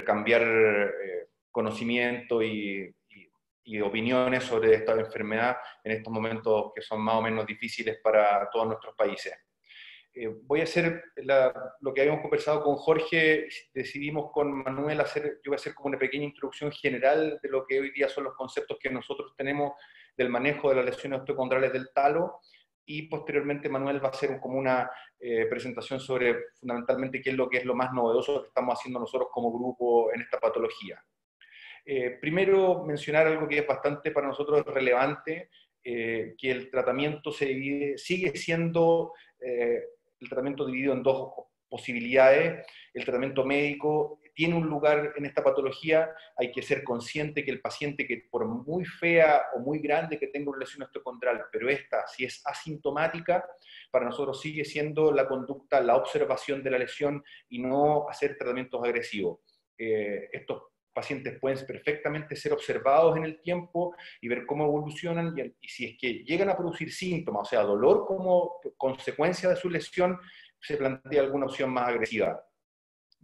intercambiar conocimiento y opiniones sobre esta enfermedad en estos momentos que son más o menos difíciles para todos nuestros países. Voy a hacer lo que habíamos conversado con Jorge, decidimos con Manuel yo voy a hacer como una pequeña introducción general de lo que hoy día son los conceptos que nosotros tenemos del manejo de las lesiones osteocondrales del talo, y posteriormente Manuel va a hacer como una presentación sobre fundamentalmente qué es lo más novedoso que estamos haciendo nosotros como grupo en esta patología. Primero mencionar algo que es bastante para nosotros relevante, que el tratamiento sigue siendo el tratamiento dividido en dos posibilidades. El tratamiento médico tiene un lugar en esta patología. Hay que ser consciente que el paciente, que por muy fea o muy grande que tenga una lesión osteocondral, pero esta, si es asintomática, para nosotros sigue siendo la conducta, la observación de la lesión y no hacer tratamientos agresivos. Estos pacientes pueden perfectamente ser observados en el tiempo y ver cómo evolucionan, y si es que llegan a producir síntomas, o sea, dolor como consecuencia de su lesión, se plantea alguna opción más agresiva.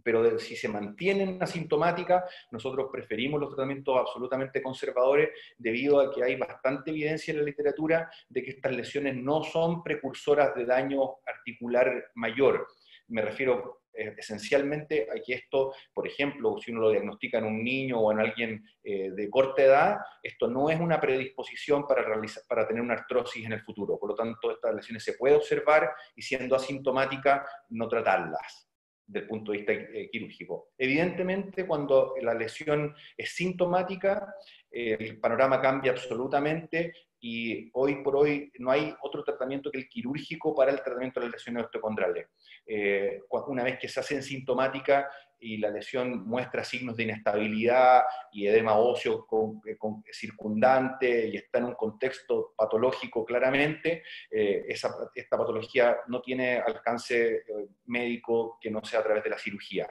Pero si se mantienen asintomáticas, nosotros preferimos los tratamientos absolutamente conservadores, debido a que hay bastante evidencia en la literatura de que estas lesiones no son precursoras de daño articular mayor. Me refiero esencialmente a que esto, por ejemplo, si uno lo diagnostica en un niño o en alguien de corta edad, esto no es una predisposición para tener una artrosis en el futuro. Por lo tanto, estas lesiones se puede observar y, siendo asintomática, no tratarlas desde el punto de vista quirúrgico. Evidentemente, cuando la lesión es sintomática, el panorama cambia absolutamente, y hoy por hoy no hay otro tratamiento que el quirúrgico para el tratamiento de las lesiones osteocondrales. Una vez que se hace sintomática y la lesión muestra signos de inestabilidad y edema óseo circundante y está en un contexto patológico claramente, esta patología no tiene alcance médico que no sea a través de la cirugía.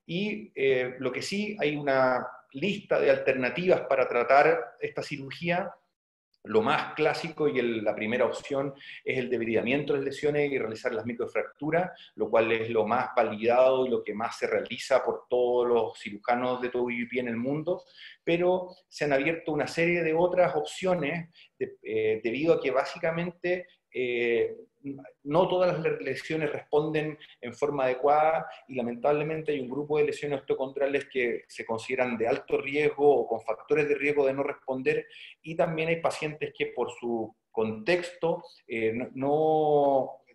Y lo que sí, hay una lista de alternativas para tratar esta cirugía. Lo más clásico y la primera opción es el debridamiento de las lesiones y realizar las microfracturas, lo cual es lo más validado y lo que más se realiza por todos los cirujanos de todo y pie en el mundo, pero se han abierto una serie de otras opciones debido a que básicamente no todas las lesiones responden en forma adecuada, y lamentablemente hay un grupo de lesiones osteocondrales que se consideran de alto riesgo o con factores de riesgo de no responder, y también hay pacientes que por su contexto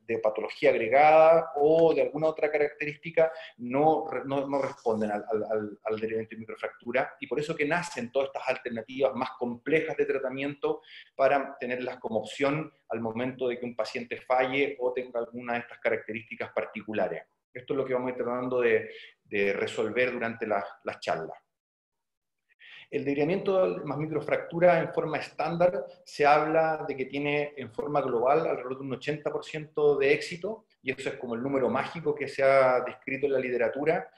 de patología agregada o de alguna otra característica no responden al derivamiento de microfractura, y por eso que nacen todas estas alternativas más complejas de tratamiento para tenerlas como opción al momento de que un paciente falle o tenga alguna de estas características particulares. Esto es lo que vamos a ir tratando de resolver durante las charlas. El derivamiento más microfractura en forma estándar se habla de que tiene en forma global alrededor de un 80% de éxito, y eso es como el número mágico que se ha descrito en la literatura,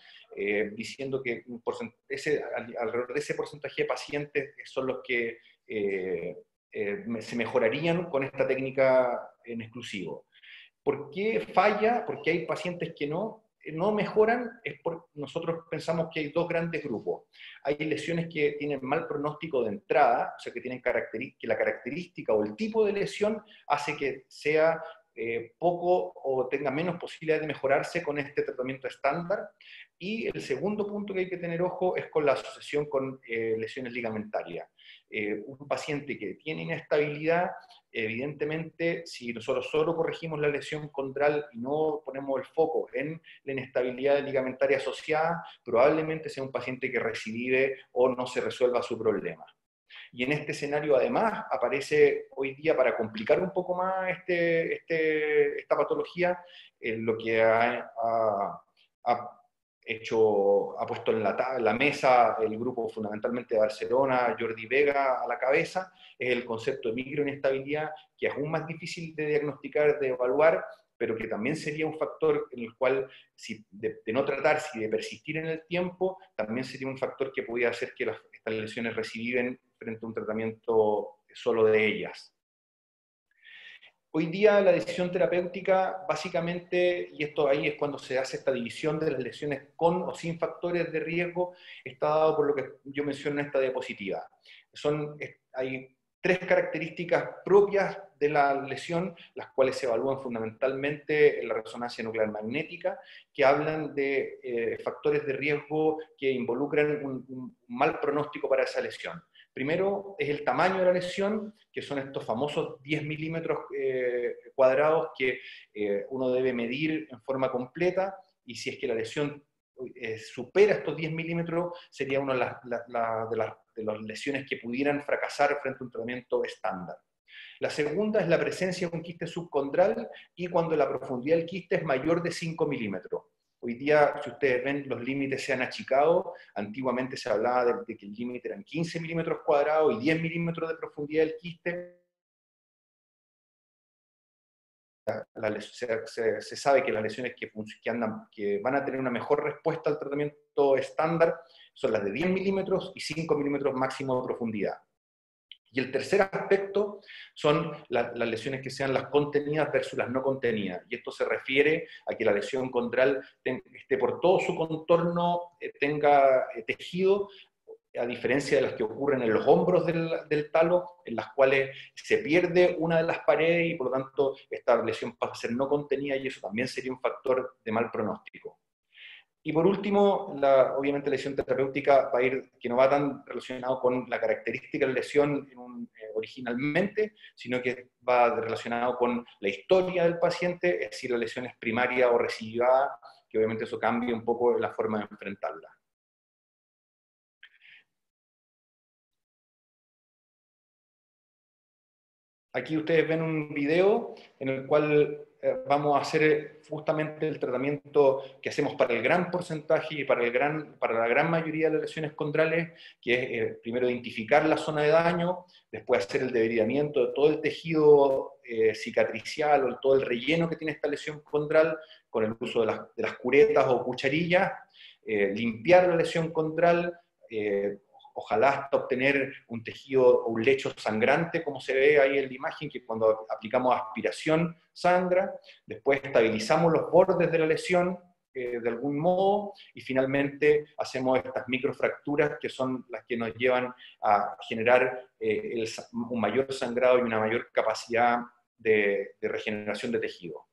diciendo que alrededor de ese porcentaje de pacientes son los que se mejorarían con esta técnica en exclusivo. ¿Por qué falla? ¿Por qué hay pacientes que no mejoran? Nosotros pensamos que hay dos grandes grupos. Hay lesiones que tienen mal pronóstico de entrada, o sea, que la característica o el tipo de lesión hace que sea poco o tenga menos posibilidad de mejorarse con este tratamiento estándar. Y el segundo punto que hay que tener ojo es con la asociación con lesiones ligamentarias. Un paciente que tiene inestabilidad, evidentemente, si nosotros solo corregimos la lesión condral y no ponemos el foco en la inestabilidad ligamentaria asociada, probablemente sea un paciente que recidive o no se resuelva su problema. Y en este escenario, además, aparece hoy día, para complicar un poco más esta patología, lo que ha puesto en la mesa el grupo fundamentalmente de Barcelona, Jordi Vega a la cabeza, es el concepto de microinestabilidad, que es aún más difícil de diagnosticar, de evaluar, pero que también sería un factor en el cual, de no tratarse y de persistir en el tiempo, también sería un factor que podría hacer que estas lesiones recidiven frente a un tratamiento solo de ellas. Hoy día la decisión terapéutica, básicamente, y esto ahí es cuando se hace esta división de las lesiones con o sin factores de riesgo, está dado por lo que yo menciono en esta diapositiva. Hay tres características propias de la lesión, las cuales se evalúan fundamentalmente en la resonancia nuclear magnética, que hablan de factores de riesgo que involucran un mal pronóstico para esa lesión. Primero es el tamaño de la lesión, que son estos famosos 10 milímetros cuadrados que uno debe medir en forma completa, y si es que la lesión supera estos 10 milímetros, sería una de las lesiones que pudieran fracasar frente a un tratamiento estándar. La segunda es la presencia de un quiste subcondral y cuando la profundidad del quiste es mayor de 5 milímetros. Hoy día, si ustedes ven, los límites se han achicado. Antiguamente se hablaba de que el límite eran 15 milímetros cuadrados y 10 milímetros de profundidad del quiste. Se sabe que las lesiones que van a tener una mejor respuesta al tratamiento estándar son las de 10 milímetros y 5 milímetros máximo de profundidad. Y el tercer aspecto son las lesiones que sean las contenidas versus las no contenidas. Y esto se refiere a que la lesión condral esté por todo su contorno, tenga tejido, a diferencia de las que ocurren en los hombros del talo, en las cuales se pierde una de las paredes y por lo tanto esta lesión pasa a ser no contenida y eso también sería un factor de mal pronóstico. Y por último, obviamente la lesión terapéutica va a ir, que no va tan relacionado con la característica de la lesión originalmente, sino que va relacionado con la historia del paciente, es decir, la lesión es primaria o recidivada, que obviamente eso cambia un poco la forma de enfrentarla. Aquí ustedes ven un video en el cual vamos a hacer justamente el tratamiento que hacemos para el gran porcentaje y para la gran mayoría de las lesiones condrales, que es primero identificar la zona de daño, después hacer el debridamiento de todo el tejido cicatricial o todo el relleno que tiene esta lesión condral con el uso de las curetas o cucharillas, limpiar la lesión condral, ojalá hasta obtener un tejido o un lecho sangrante, como se ve ahí en la imagen, que cuando aplicamos aspiración sangra, después estabilizamos los bordes de la lesión de algún modo, y finalmente hacemos estas microfracturas que son las que nos llevan a generar un mayor sangrado y una mayor capacidad de regeneración de tejido.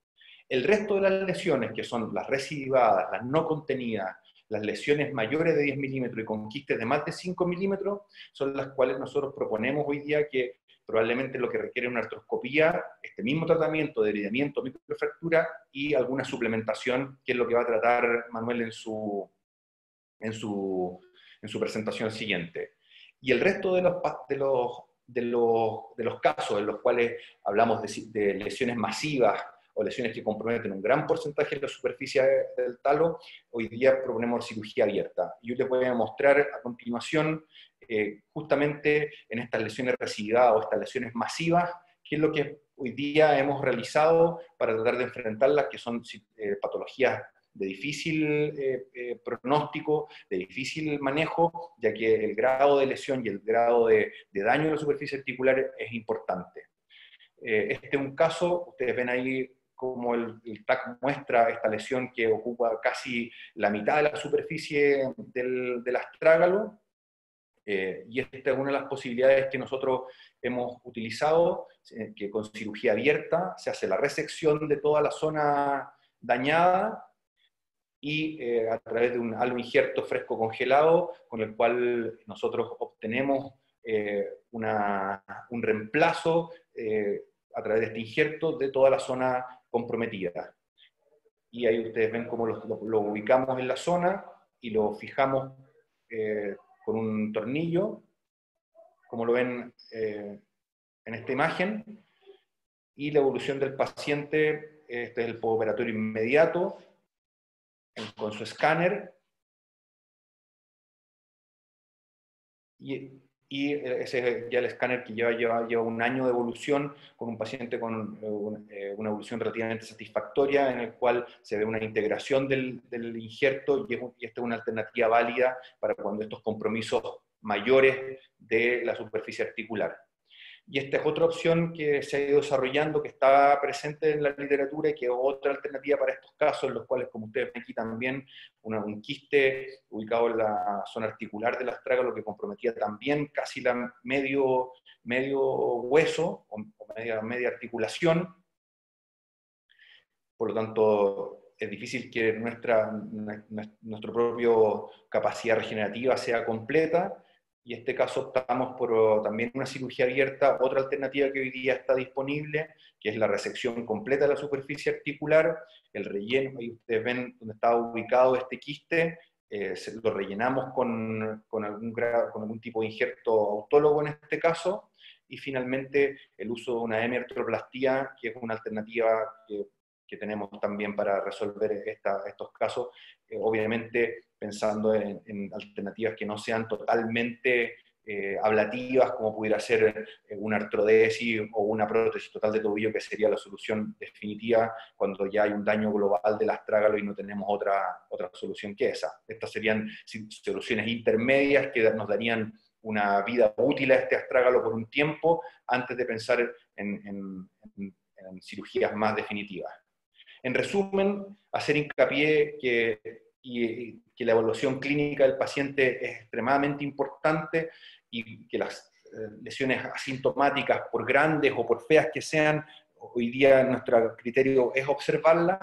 El resto de las lesiones, que son las recidivadas, las no contenidas, las lesiones mayores de 10 milímetros y con quistes de más de 5 milímetros, son las cuales nosotros proponemos hoy día que probablemente lo que requiere una artroscopía, este mismo tratamiento de heridamiento, microfractura y alguna suplementación, que es lo que va a tratar Manuel en su presentación siguiente. Y el resto de los casos en los cuales hablamos de lesiones masivas o lesiones que comprometen un gran porcentaje de la superficie del talo, hoy día proponemos cirugía abierta. Y yo les voy a mostrar a continuación, justamente en estas lesiones recidivadas o estas lesiones masivas, qué es lo que hoy día hemos realizado para tratar de enfrentarlas, que son patologías de difícil pronóstico, de difícil manejo, ya que el grado de lesión y el grado de daño en la superficie articular es importante. Este es un caso, ustedes ven ahí como el TAC muestra esta lesión que ocupa casi la mitad de la superficie del astrágalo, y esta es una de las posibilidades que nosotros hemos utilizado, que con cirugía abierta se hace la resección de toda la zona dañada, y a través de un halo injerto fresco congelado, con el cual nosotros obtenemos un reemplazo a través de este injerto de toda la zona comprometida. Y ahí ustedes ven cómo lo ubicamos en la zona y lo fijamos con un tornillo, como lo ven en esta imagen, y la evolución del paciente, este es el postoperatorio inmediato, con su escáner, y ese es ya el escáner que lleva un año de evolución con un paciente con una evolución relativamente satisfactoria, en el cual se ve una integración del injerto, y esta es una alternativa válida para cuando estos compromisos mayores de la superficie articular. Y esta es otra opción que se ha ido desarrollando, que está presente en la literatura y que es otra alternativa para estos casos, en los cuales, como ustedes ven aquí también, un quiste ubicado en la zona articular del astrágalo que comprometía también casi la medio hueso o media articulación. Por lo tanto, es difícil que nuestra propia capacidad regenerativa sea completa, y en este caso optamos por también una cirugía abierta, otra alternativa que hoy día está disponible, que es la resección completa de la superficie articular, el relleno. Ahí ustedes ven donde está ubicado este quiste, lo rellenamos con algún tipo de injerto autólogo en este caso, y finalmente el uso de una hemiartroplastía, que es una alternativa que tenemos también para resolver estos casos, obviamente pensando en alternativas que no sean totalmente ablativas, como pudiera ser una artrodesis o una prótesis total de tobillo, que sería la solución definitiva cuando ya hay un daño global del astrágalo y no tenemos otra solución que esa. Estas serían soluciones intermedias que nos darían una vida útil a este astrágalo por un tiempo, antes de pensar en cirugías más definitivas. En resumen, hacer hincapié que la evaluación clínica del paciente es extremadamente importante, y que las lesiones asintomáticas, por grandes o por feas que sean, hoy día nuestro criterio es observarlas,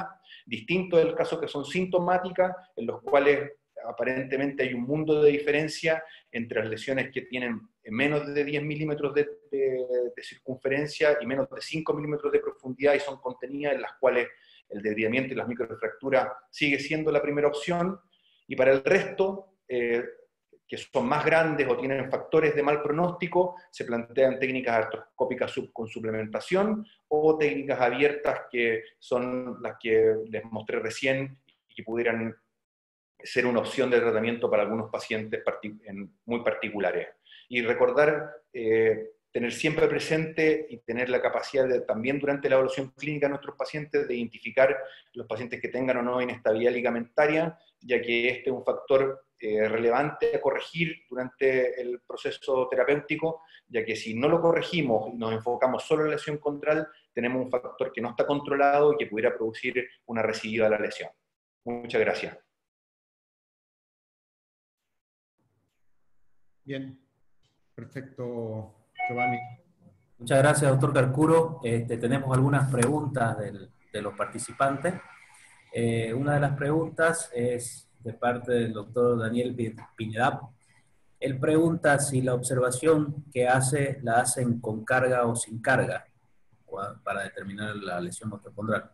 distinto del caso que son sintomáticas, en los cuales aparentemente hay un mundo de diferencia entre las lesiones que tienen menos de 10 milímetros de circunferencia y menos de 5 milímetros de profundidad y son contenidas, en las cuales el desviamiento y las microfracturas sigue siendo la primera opción, y para el resto, que son más grandes o tienen factores de mal pronóstico, se plantean técnicas artroscópicas con suplementación o técnicas abiertas, que son las que les mostré recién y que pudieran ser una opción de tratamiento para algunos pacientes muy particulares. Y recordar, tener siempre presente y tener la capacidad también durante la evaluación clínica de nuestros pacientes, de identificar los pacientes que tengan o no inestabilidad ligamentaria, ya que este es un factor relevante a corregir durante el proceso terapéutico, ya que si no lo corregimos y nos enfocamos solo en la lesión condral, tenemos un factor que no está controlado y que pudiera producir una recidiva de la lesión. Muchas gracias. Bien, perfecto, Giovanni. Muchas gracias, doctor Carcuro. Tenemos algunas preguntas de los participantes. Una de las preguntas es de parte del doctor Daniel Pinedap. Él pregunta si la observación que hace la hacen con carga o sin carga para determinar la lesión osteocondral.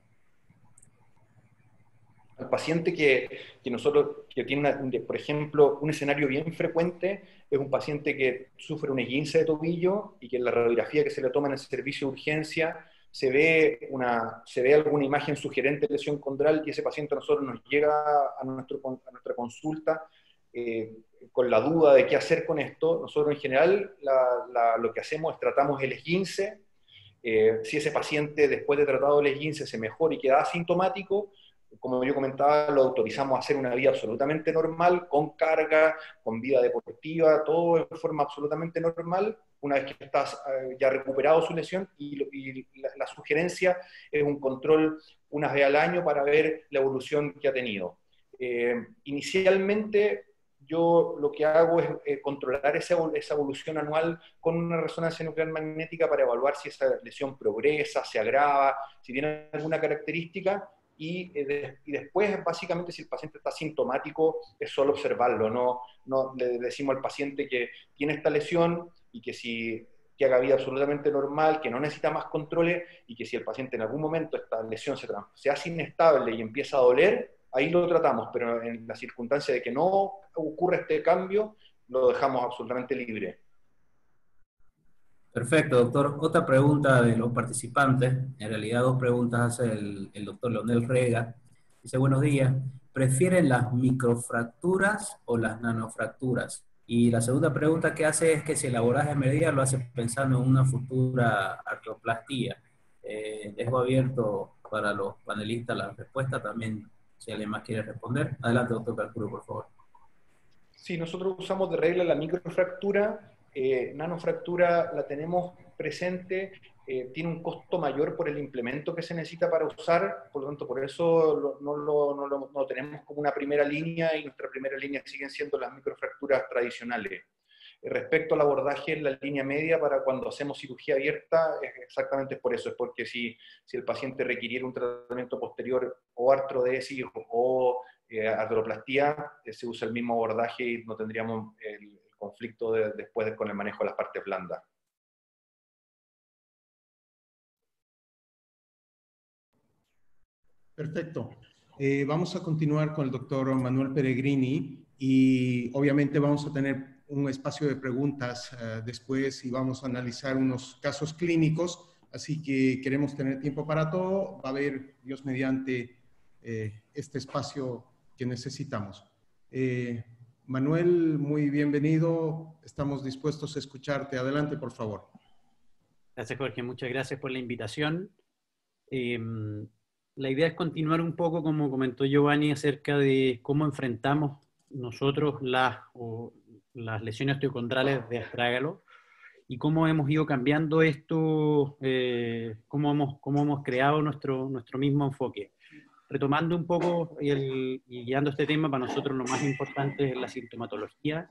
Al paciente que tiene, por ejemplo, un escenario bien frecuente, es un paciente que sufre un esguince de tobillo y que en la radiografía que se le toma en el servicio de urgencia se ve alguna imagen sugerente de lesión condral, y ese paciente a nosotros nos llega a nuestra consulta con la duda de qué hacer con esto. Nosotros en general lo que hacemos es tratamos el esguince. Si ese paciente después de tratado el esguince se mejora y queda asintomático, como yo comentaba, lo autorizamos a hacer una vida absolutamente normal, con carga, con vida deportiva, todo de forma absolutamente normal, una vez que está ya recuperado su lesión, y la sugerencia es un control unas veces al año para ver la evolución que ha tenido. Inicialmente, yo lo que hago es controlar esa evolución anual con una resonancia nuclear magnética para evaluar si esa lesión progresa, se agrava, si tiene alguna característica. Y después, básicamente, si el paciente está sintomático, es solo observarlo. No le decimos al paciente que tiene esta lesión y que haga vida absolutamente normal, que no necesita más controles, y que si el paciente en algún momento esta lesión se hace inestable y empieza a doler, ahí lo tratamos, pero en la circunstancia de que no ocurra este cambio, lo dejamos absolutamente libre. Perfecto, doctor. Otra pregunta de los participantes, en realidad dos preguntas hace el doctor Leonel Rega. Dice, buenos días, ¿prefieren las microfracturas o las nanofracturas? Y la segunda pregunta que hace es que si el abordaje medial lo hace pensando en una futura artroplastía. Dejo abierto para los panelistas la respuesta también, si alguien más quiere responder. Adelante, doctor Carcuro, por favor. Sí, nosotros usamos de regla la microfractura, Nanofractura la tenemos presente, tiene un costo mayor por el implemento que se necesita para usar, por lo tanto por eso no lo tenemos como una primera línea, y nuestra primera línea siguen siendo las microfracturas tradicionales. Respecto al abordaje en la línea media para cuando hacemos cirugía abierta, exactamente por eso, es porque si el paciente requiriera un tratamiento posterior o artrodesis o artroplastía, se usa el mismo abordaje y no tendríamos el conflicto después con el manejo de las partes blandas. Perfecto. Vamos a continuar con el doctor Manuel Peregrini y obviamente vamos a tener un espacio de preguntas después y vamos a analizar unos casos clínicos, así que queremos tener tiempo para todo. Va a haber, Dios mediante, este espacio que necesitamos. Manuel, muy bienvenido. Estamos dispuestos a escucharte. Adelante, por favor. Gracias, Jorge. Muchas gracias por la invitación. La idea es continuar un poco, como comentó Giovanni, acerca de cómo enfrentamos nosotros las lesiones osteocondrales de astrágalo y cómo hemos ido cambiando esto, cómo hemos creado nuestro mismo enfoque. Retomando un poco y guiando este tema, para nosotros lo más importante es la sintomatología.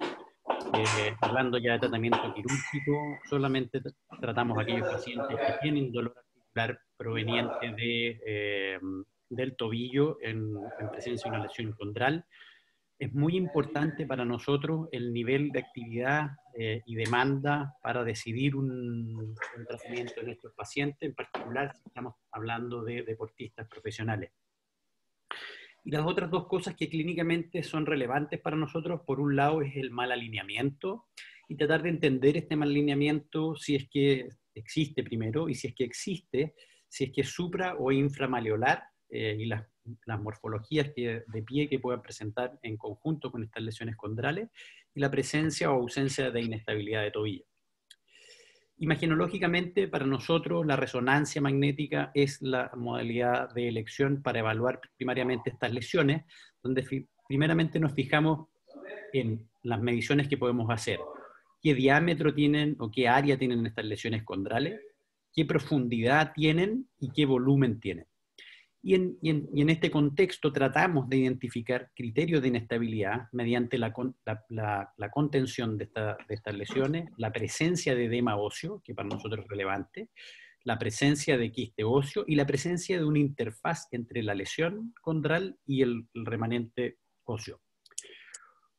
Hablando ya de tratamiento quirúrgico, solamente tratamos a aquellos pacientes que tienen dolor articular proveniente del tobillo en presencia de una lesión condral. Es muy importante para nosotros el nivel de actividad y demanda para decidir un tratamiento en estos pacientes, en particular si estamos hablando de deportistas profesionales. Y las otras dos cosas que clínicamente son relevantes para nosotros, por un lado, es el mal alineamiento y tratar de entender este mal alineamiento si es que existe primero, y si es que existe, si es que es supra o inframaleolar, y las morfologías de pie que puedan presentar en conjunto con estas lesiones condrales, y la presencia o ausencia de inestabilidad de tobillo. Imagenológicamente, para nosotros, la resonancia magnética es la modalidad de elección para evaluar primariamente estas lesiones, donde primeramente nos fijamos en las mediciones que podemos hacer. ¿Qué diámetro tienen o qué área tienen estas lesiones condrales? ¿Qué profundidad tienen y qué volumen tienen? Y en este contexto tratamos de identificar criterios de inestabilidad mediante la contención de estas lesiones, la presencia de edema óseo, que para nosotros es relevante, la presencia de quiste óseo y la presencia de una interfaz entre la lesión condral y el remanente óseo.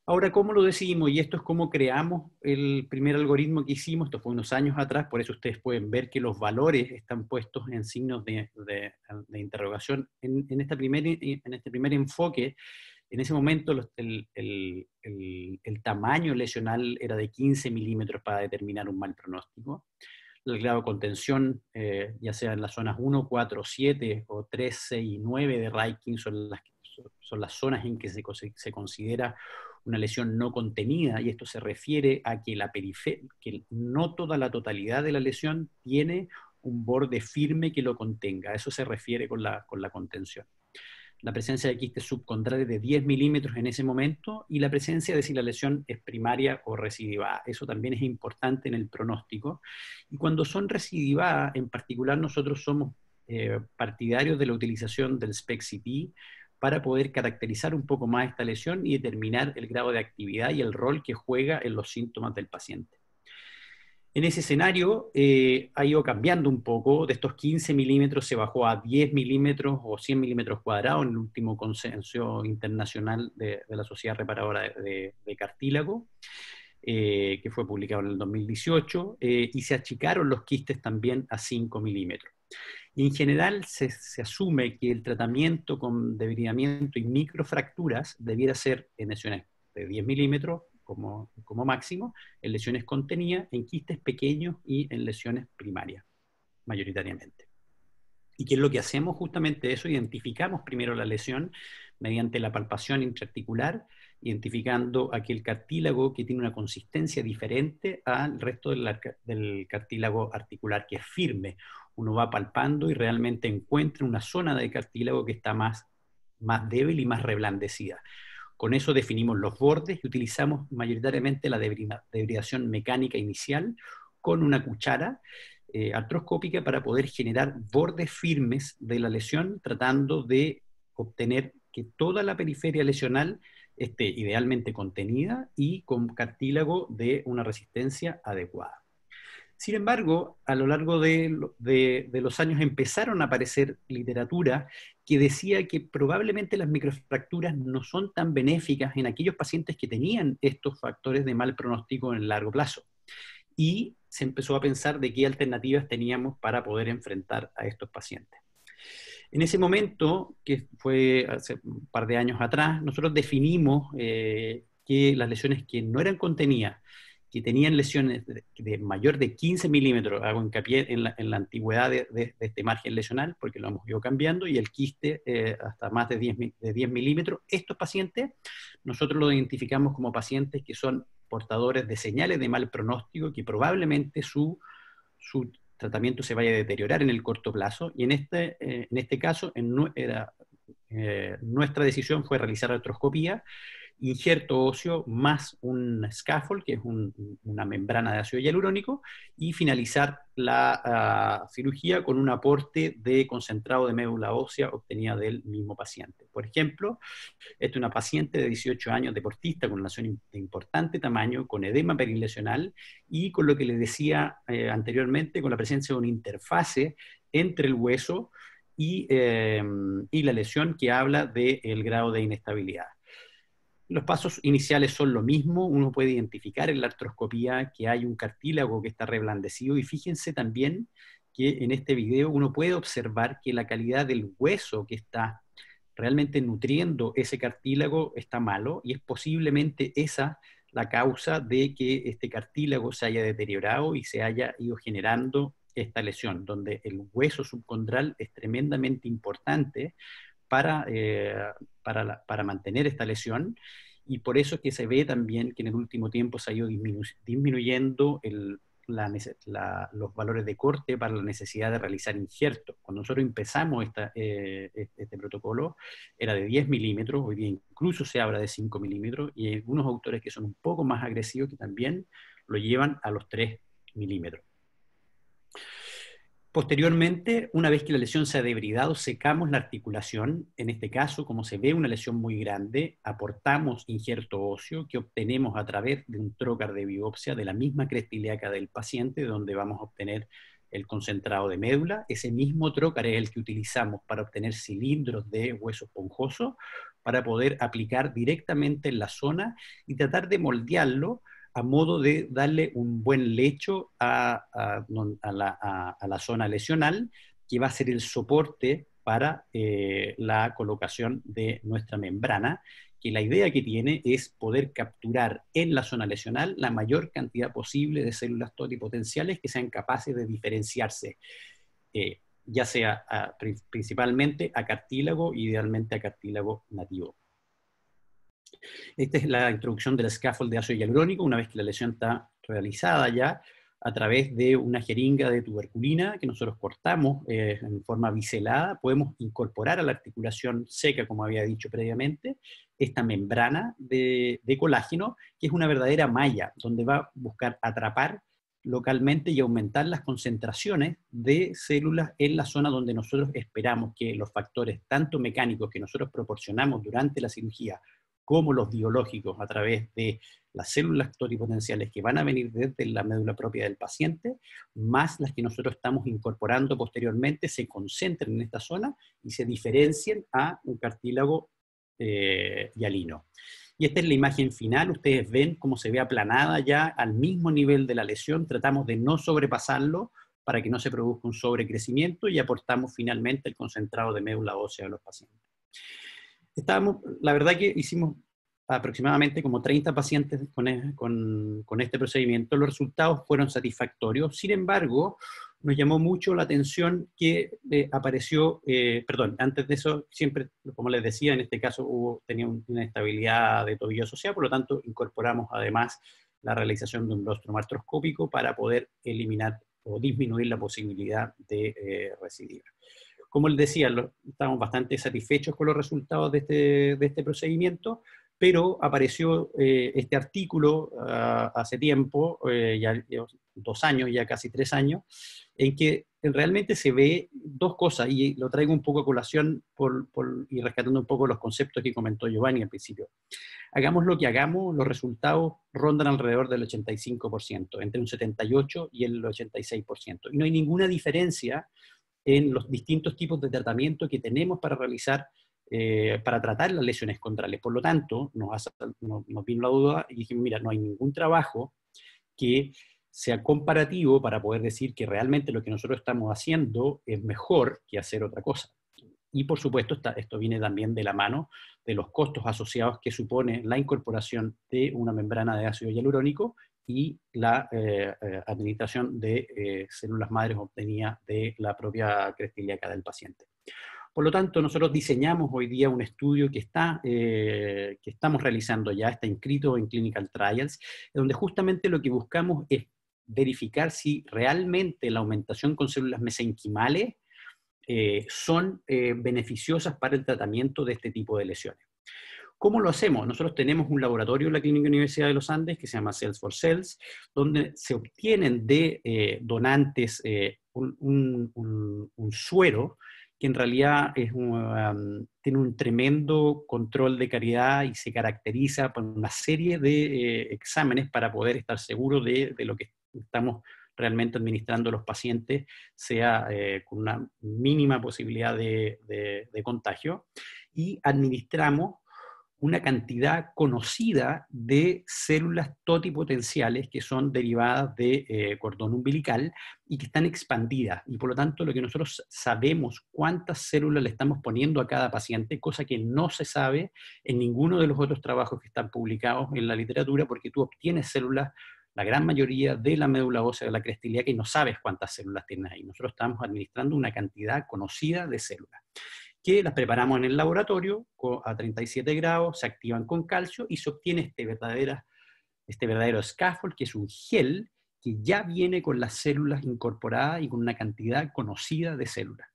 Ahora, ¿cómo lo decidimos? Y esto es cómo creamos el primer algoritmo que hicimos, esto fue unos años atrás, por eso ustedes pueden ver que los valores están puestos en signos de interrogación. En este primer enfoque, en ese momento el tamaño lesional era de 15 milímetros para determinar un mal pronóstico. El grado de contención, ya sea en las zonas 1, 4, 7 o 3, 6 y 9 de Raykin, son las zonas en que se considera una lesión no contenida, y esto se refiere a que que no toda la totalidad de la lesión tiene un borde firme que lo contenga. A eso se refiere con la contención. La presencia de quistes subcondrales de 10 milímetros en ese momento, y la presencia de si la lesión es primaria o recidivada. Eso también es importante en el pronóstico. Y cuando son recidivadas, en particular nosotros somos partidarios de la utilización del SPECT-CT para poder caracterizar un poco más esta lesión y determinar el grado de actividad y el rol que juega en los síntomas del paciente. En ese escenario ha ido cambiando un poco, de estos 15 milímetros se bajó a 10 milímetros o 100 milímetros cuadrados en el último consenso internacional de la Sociedad Reparadora de Cartílago, que fue publicado en el 2018, y se achicaron los quistes también a 5 milímetros. Y en general se asume que el tratamiento con debridamiento y microfracturas debiera ser en lesiones de 10 milímetros como máximo, en lesiones contenidas, en quistes pequeños y en lesiones primarias, mayoritariamente. ¿Y qué es lo que hacemos? Justamente eso, identificamos primero la lesión mediante la palpación intraarticular, identificando aquel cartílago que tiene una consistencia diferente al resto del cartílago articular, que es firme. Uno va palpando y realmente encuentra una zona de cartílago que está más débil y más reblandecida. Con eso definimos los bordes y utilizamos mayoritariamente la debridación mecánica inicial con una cuchara artroscópica para poder generar bordes firmes de la lesión, tratando de obtener que toda la periferia lesional esté idealmente contenida y con cartílago de una resistencia adecuada. Sin embargo, a lo largo de los años empezaron a aparecer literatura que decía que probablemente las microfracturas no son tan benéficas en aquellos pacientes que tenían estos factores de mal pronóstico en el largo plazo. Y se empezó a pensar de qué alternativas teníamos para poder enfrentar a estos pacientes. En ese momento, que fue hace un par de años atrás, nosotros definimos que las lesiones que no eran contenidas, que tenían lesiones de mayor de 15 milímetros, hago hincapié en la antigüedad de este margen lesional, porque lo hemos ido cambiando, y el quiste hasta más de 10 milímetros, estos pacientes, nosotros los identificamos como pacientes que son portadores de señales de mal pronóstico, que probablemente su tratamiento se vaya a deteriorar en el corto plazo, y en este caso nuestra decisión fue realizar artroscopía, injerto óseo más un scaffold, que es una membrana de ácido hialurónico, y finalizar la cirugía con un aporte de concentrado de médula ósea obtenida del mismo paciente. Por ejemplo, esta es una paciente de 18 años, deportista, con una lesión de importante tamaño, con edema perilesional, y con lo que les decía anteriormente, con la presencia de una interfase entre el hueso y la lesión, que habla del grado de inestabilidad. Los pasos iniciales son lo mismo, uno puede identificar en la artroscopía que hay un cartílago que está reblandecido, y fíjense también que en este video uno puede observar que la calidad del hueso que está realmente nutriendo ese cartílago está malo, y es posiblemente esa la causa de que este cartílago se haya deteriorado y se haya ido generando esta lesión, donde el hueso subcondral es tremendamente importante para mantener esta lesión, y por eso es que se ve también que en el último tiempo se ha ido disminuyendo los valores de corte para la necesidad de realizar injertos. Cuando nosotros empezamos este protocolo era de 10 milímetros, hoy día incluso se habla de 5 milímetros, y hay algunos autores que son un poco más agresivos que también lo llevan a los 3 milímetros. Posteriormente, una vez que la lesión se ha debridado, secamos la articulación. En este caso, como se ve una lesión muy grande, aportamos injerto óseo que obtenemos a través de un trocar de biopsia de la misma cresta ilíaca del paciente, donde vamos a obtener el concentrado de médula. Ese mismo trocar es el que utilizamos para obtener cilindros de hueso esponjoso, para poder aplicar directamente en la zona y tratar de moldearlo a modo de darle un buen lecho a la zona lesional, que va a ser el soporte para la colocación de nuestra membrana, que la idea que tiene es poder capturar en la zona lesional la mayor cantidad posible de células totipotenciales que sean capaces de diferenciarse, ya sea principalmente a cartílago, idealmente a cartílago nativo. Esta es la introducción del scaffold de ácido hialurónico, una vez que la lesión está realizada ya, a través de una jeringa de tuberculina que nosotros cortamos en forma biselada. Podemos incorporar a la articulación seca, como había dicho previamente, esta membrana de colágeno, que es una verdadera malla, donde va a buscar atrapar localmente y aumentar las concentraciones de células en la zona donde nosotros esperamos que los factores, tanto mecánicos que nosotros proporcionamos durante la cirugía, como los biológicos a través de las células totipotenciales que van a venir desde la médula propia del paciente, más las que nosotros estamos incorporando posteriormente, se concentren en esta zona y se diferencien a un cartílago hialino. Y esta es la imagen final. Ustedes ven cómo se ve aplanada ya al mismo nivel de la lesión. Tratamos de no sobrepasarlo para que no se produzca un sobrecrecimiento, y aportamos finalmente el concentrado de médula ósea a los pacientes. La verdad que hicimos aproximadamente como 30 pacientes con este procedimiento. Los resultados fueron satisfactorios. Sin embargo, nos llamó mucho la atención que apareció, antes de eso, siempre, como les decía, en este caso tenía una inestabilidad de tobillo asociada, por lo tanto incorporamos además la realización de un rostrum artroscópico para poder eliminar o disminuir la posibilidad de recidiva. Como les decía, estamos bastante satisfechos con los resultados de este procedimiento, pero apareció este artículo hace tiempo, ya 2 años, ya casi 3 años, en que realmente se ve dos cosas, y lo traigo un poco a colación y rescatando un poco los conceptos que comentó Giovanni al principio. Hagamos lo que hagamos, los resultados rondan alrededor del 85%, entre un 78% y el 86%. Y no hay ninguna diferencia en los distintos tipos de tratamiento que tenemos para realizar, para tratar las lesiones condrales. Por lo tanto, nos vino la duda y dijimos, mira, no hay ningún trabajo que sea comparativo para poder decir que realmente lo que nosotros estamos haciendo es mejor que hacer otra cosa. Y por supuesto, esto viene también de la mano de los costos asociados que supone la incorporación de una membrana de ácido hialurónico y la administración de células madres obtenidas de la propia cresta ilíaca del paciente. Por lo tanto, nosotros diseñamos hoy día un estudio que estamos realizando ya, está inscrito en Clinical Trials, donde justamente lo que buscamos es verificar si realmente la aumentación con células mesenquimales son beneficiosas para el tratamiento de este tipo de lesiones. ¿Cómo lo hacemos? Nosotros tenemos un laboratorio en la Clínica Universidad de los Andes que se llama Cells for Cells, donde se obtienen de donantes un suero que en realidad tiene un tremendo control de calidad y se caracteriza por una serie de exámenes para poder estar seguros de lo que estamos realmente administrando a los pacientes, sea con una mínima posibilidad de contagio, y administramos una cantidad conocida de células totipotenciales que son derivadas de cordón umbilical y que están expandidas. Y por lo tanto, lo que nosotros sabemos cuántas células le estamos poniendo a cada paciente, cosa que no se sabe en ninguno de los otros trabajos que están publicados en la literatura, porque tú obtienes células, la gran mayoría de la médula ósea de la cresta ilíaca, y no sabes cuántas células tienes ahí. Nosotros estamos administrando una cantidad conocida de células, que las preparamos en el laboratorio a 37 grados, se activan con calcio y se obtiene este verdadero scaffold, que es un gel que ya viene con las células incorporadas y con una cantidad conocida de células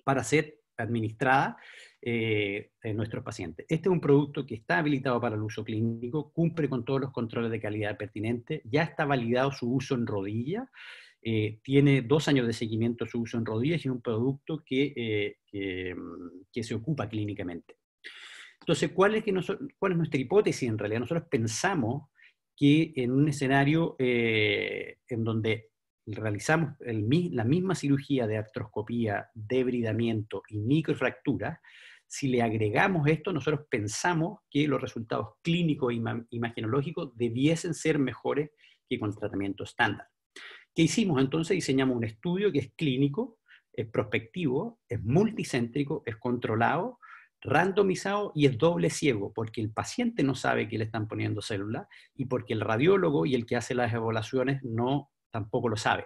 para ser administrada en nuestros pacientes. Este es un producto que está habilitado para el uso clínico, cumple con todos los controles de calidad pertinentes, ya está validado su uso en rodilla, tiene 2 años de seguimiento su uso en rodillas y es un producto que se ocupa clínicamente. Entonces, ¿cuál es nuestra hipótesis en realidad? Nosotros pensamos que en un escenario en donde realizamos la misma cirugía de artroscopía, debridamiento y microfractura, si le agregamos esto, nosotros pensamos que los resultados clínicos e imagenológicos debiesen ser mejores que con tratamiento estándar. ¿Qué hicimos? Entonces diseñamos un estudio que es clínico, es prospectivo, es multicéntrico, es controlado, randomizado y es doble ciego, porque el paciente no sabe que le están poniendo células y porque el radiólogo y el que hace las evaluaciones tampoco lo sabe.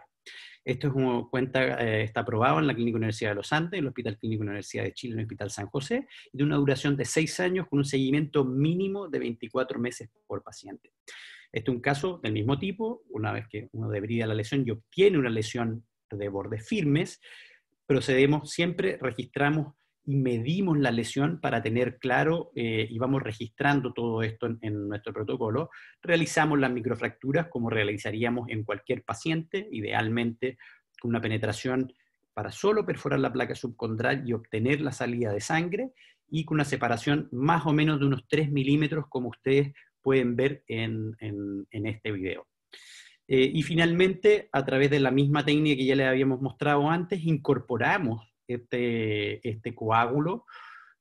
Esto está aprobado en la Clínica Universidad de los Andes, en el Hospital Clínico Universidad de Chile, en el Hospital San José, y de una duración de 6 años con un seguimiento mínimo de 24 meses por paciente. Este es un caso del mismo tipo, una vez que uno debrida la lesión y obtiene una lesión de bordes firmes, siempre registramos y medimos la lesión para tener claro, y vamos registrando todo esto en nuestro protocolo. Realizamos las microfracturas como realizaríamos en cualquier paciente, idealmente con una penetración para solo perforar la placa subcondral y obtener la salida de sangre, y con una separación más o menos de unos 3 milímetros, como ustedes pueden ver en este video. Y finalmente, a través de la misma técnica que ya les habíamos mostrado antes, incorporamos este coágulo,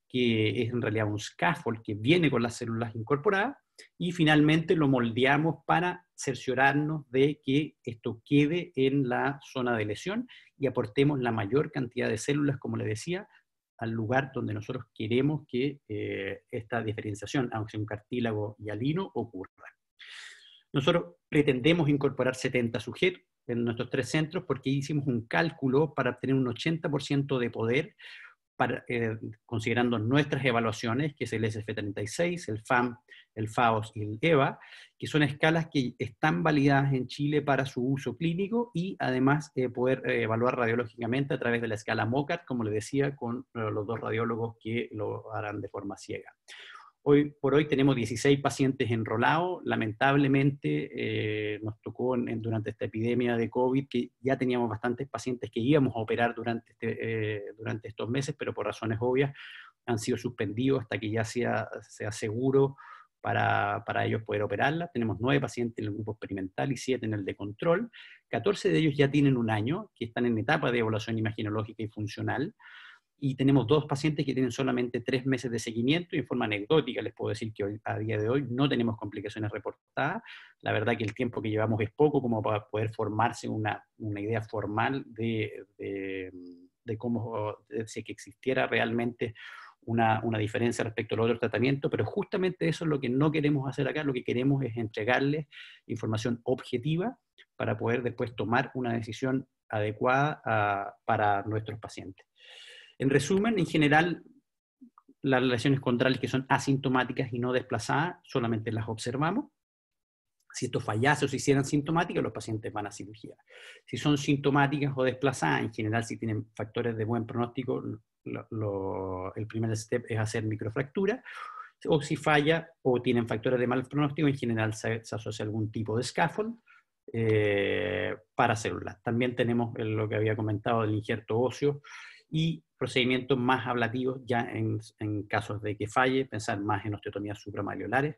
que es en realidad un scaffold que viene con las células incorporadas, y finalmente lo moldeamos para cerciorarnos de que esto quede en la zona de lesión y aportemos la mayor cantidad de células, como les decía, al lugar donde nosotros queremos que esta diferenciación, aunque sea un cartílago hialino, ocurra. Nosotros pretendemos incorporar 70 sujetos en nuestros 3 centros porque hicimos un cálculo para obtener un 80% de poder, considerando nuestras evaluaciones, que es el SF36, el FAM, el FAOS y el EVA, que son escalas que están validadas en Chile para su uso clínico, y además poder evaluar radiológicamente a través de la escala MOCAT, como les decía, con los 2 radiólogos que lo harán de forma ciega. Hoy por hoy tenemos 16 pacientes enrolados. Lamentablemente nos tocó durante esta epidemia de COVID que ya teníamos bastantes pacientes que íbamos a operar durante estos meses, pero por razones obvias han sido suspendidos hasta que ya sea seguro para ellos poder operarla. Tenemos 9 pacientes en el grupo experimental y 7 en el de control. 14 de ellos ya tienen 1 año, que están en etapa de evaluación imaginológica y funcional. Y tenemos 2 pacientes que tienen solamente 3 meses de seguimiento, y en forma anecdótica les puedo decir que hoy, a día de hoy no tenemos complicaciones reportadas. La verdad que el tiempo que llevamos es poco como para poder formarse una idea formal de cómo, si que existiera realmente una diferencia respecto al otro tratamiento, pero justamente eso es lo que no queremos hacer acá. Lo que queremos es entregarles información objetiva para poder después tomar una decisión adecuada para nuestros pacientes. En resumen, en general, las lesiones condrales que son asintomáticas y no desplazadas, solamente las observamos. Si esto fallase o se hicieran sintomáticas, los pacientes van a cirugía. Si son sintomáticas o desplazadas, en general, si tienen factores de buen pronóstico, el primer step es hacer microfractura. O si falla o tienen factores de mal pronóstico, en general se asocia a algún tipo de scaffold paracelular. También tenemos lo que había comentado del injerto óseo y procedimientos más ablativos ya en casos de que falle, pensar más en osteotomías supramalleolares,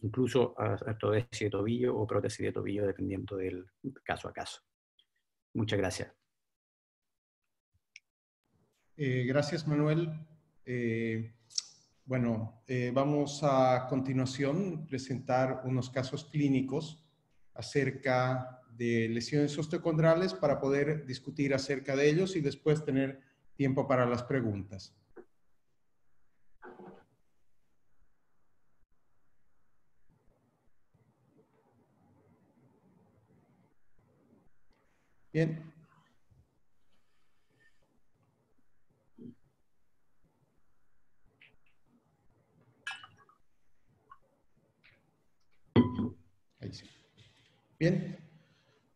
incluso ortodesia de tobillo o prótesis de tobillo, dependiendo del caso a caso. Muchas gracias. Gracias, Manuel. Vamos a continuación presentar unos casos clínicos acerca de lesiones osteocondrales para poder discutir acerca de ellos y después tener tiempo para las preguntas. Bien. Ahí sí. Bien.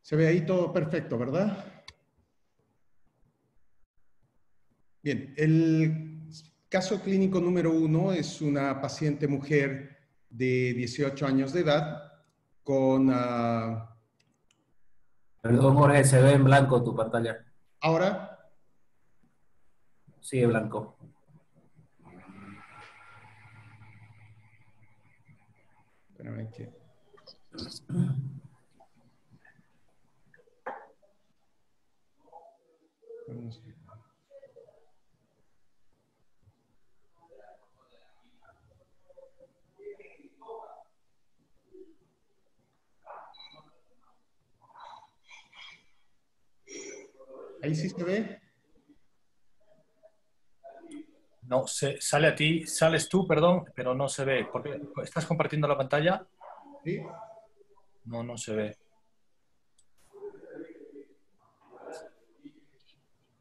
Se ve ahí todo perfecto, ¿verdad? Bien. El caso clínico número 1 es una paciente mujer de 18 años de edad con... Perdón, Jorge, se ve en blanco tu pantalla. Ahora. Sigue blanco. Espérame que... ¿Ahí sí se ve? No, sale a ti, sales tú, perdón, pero no se ve. ¿Por qué? ¿Estás compartiendo la pantalla? Sí. No, no se ve.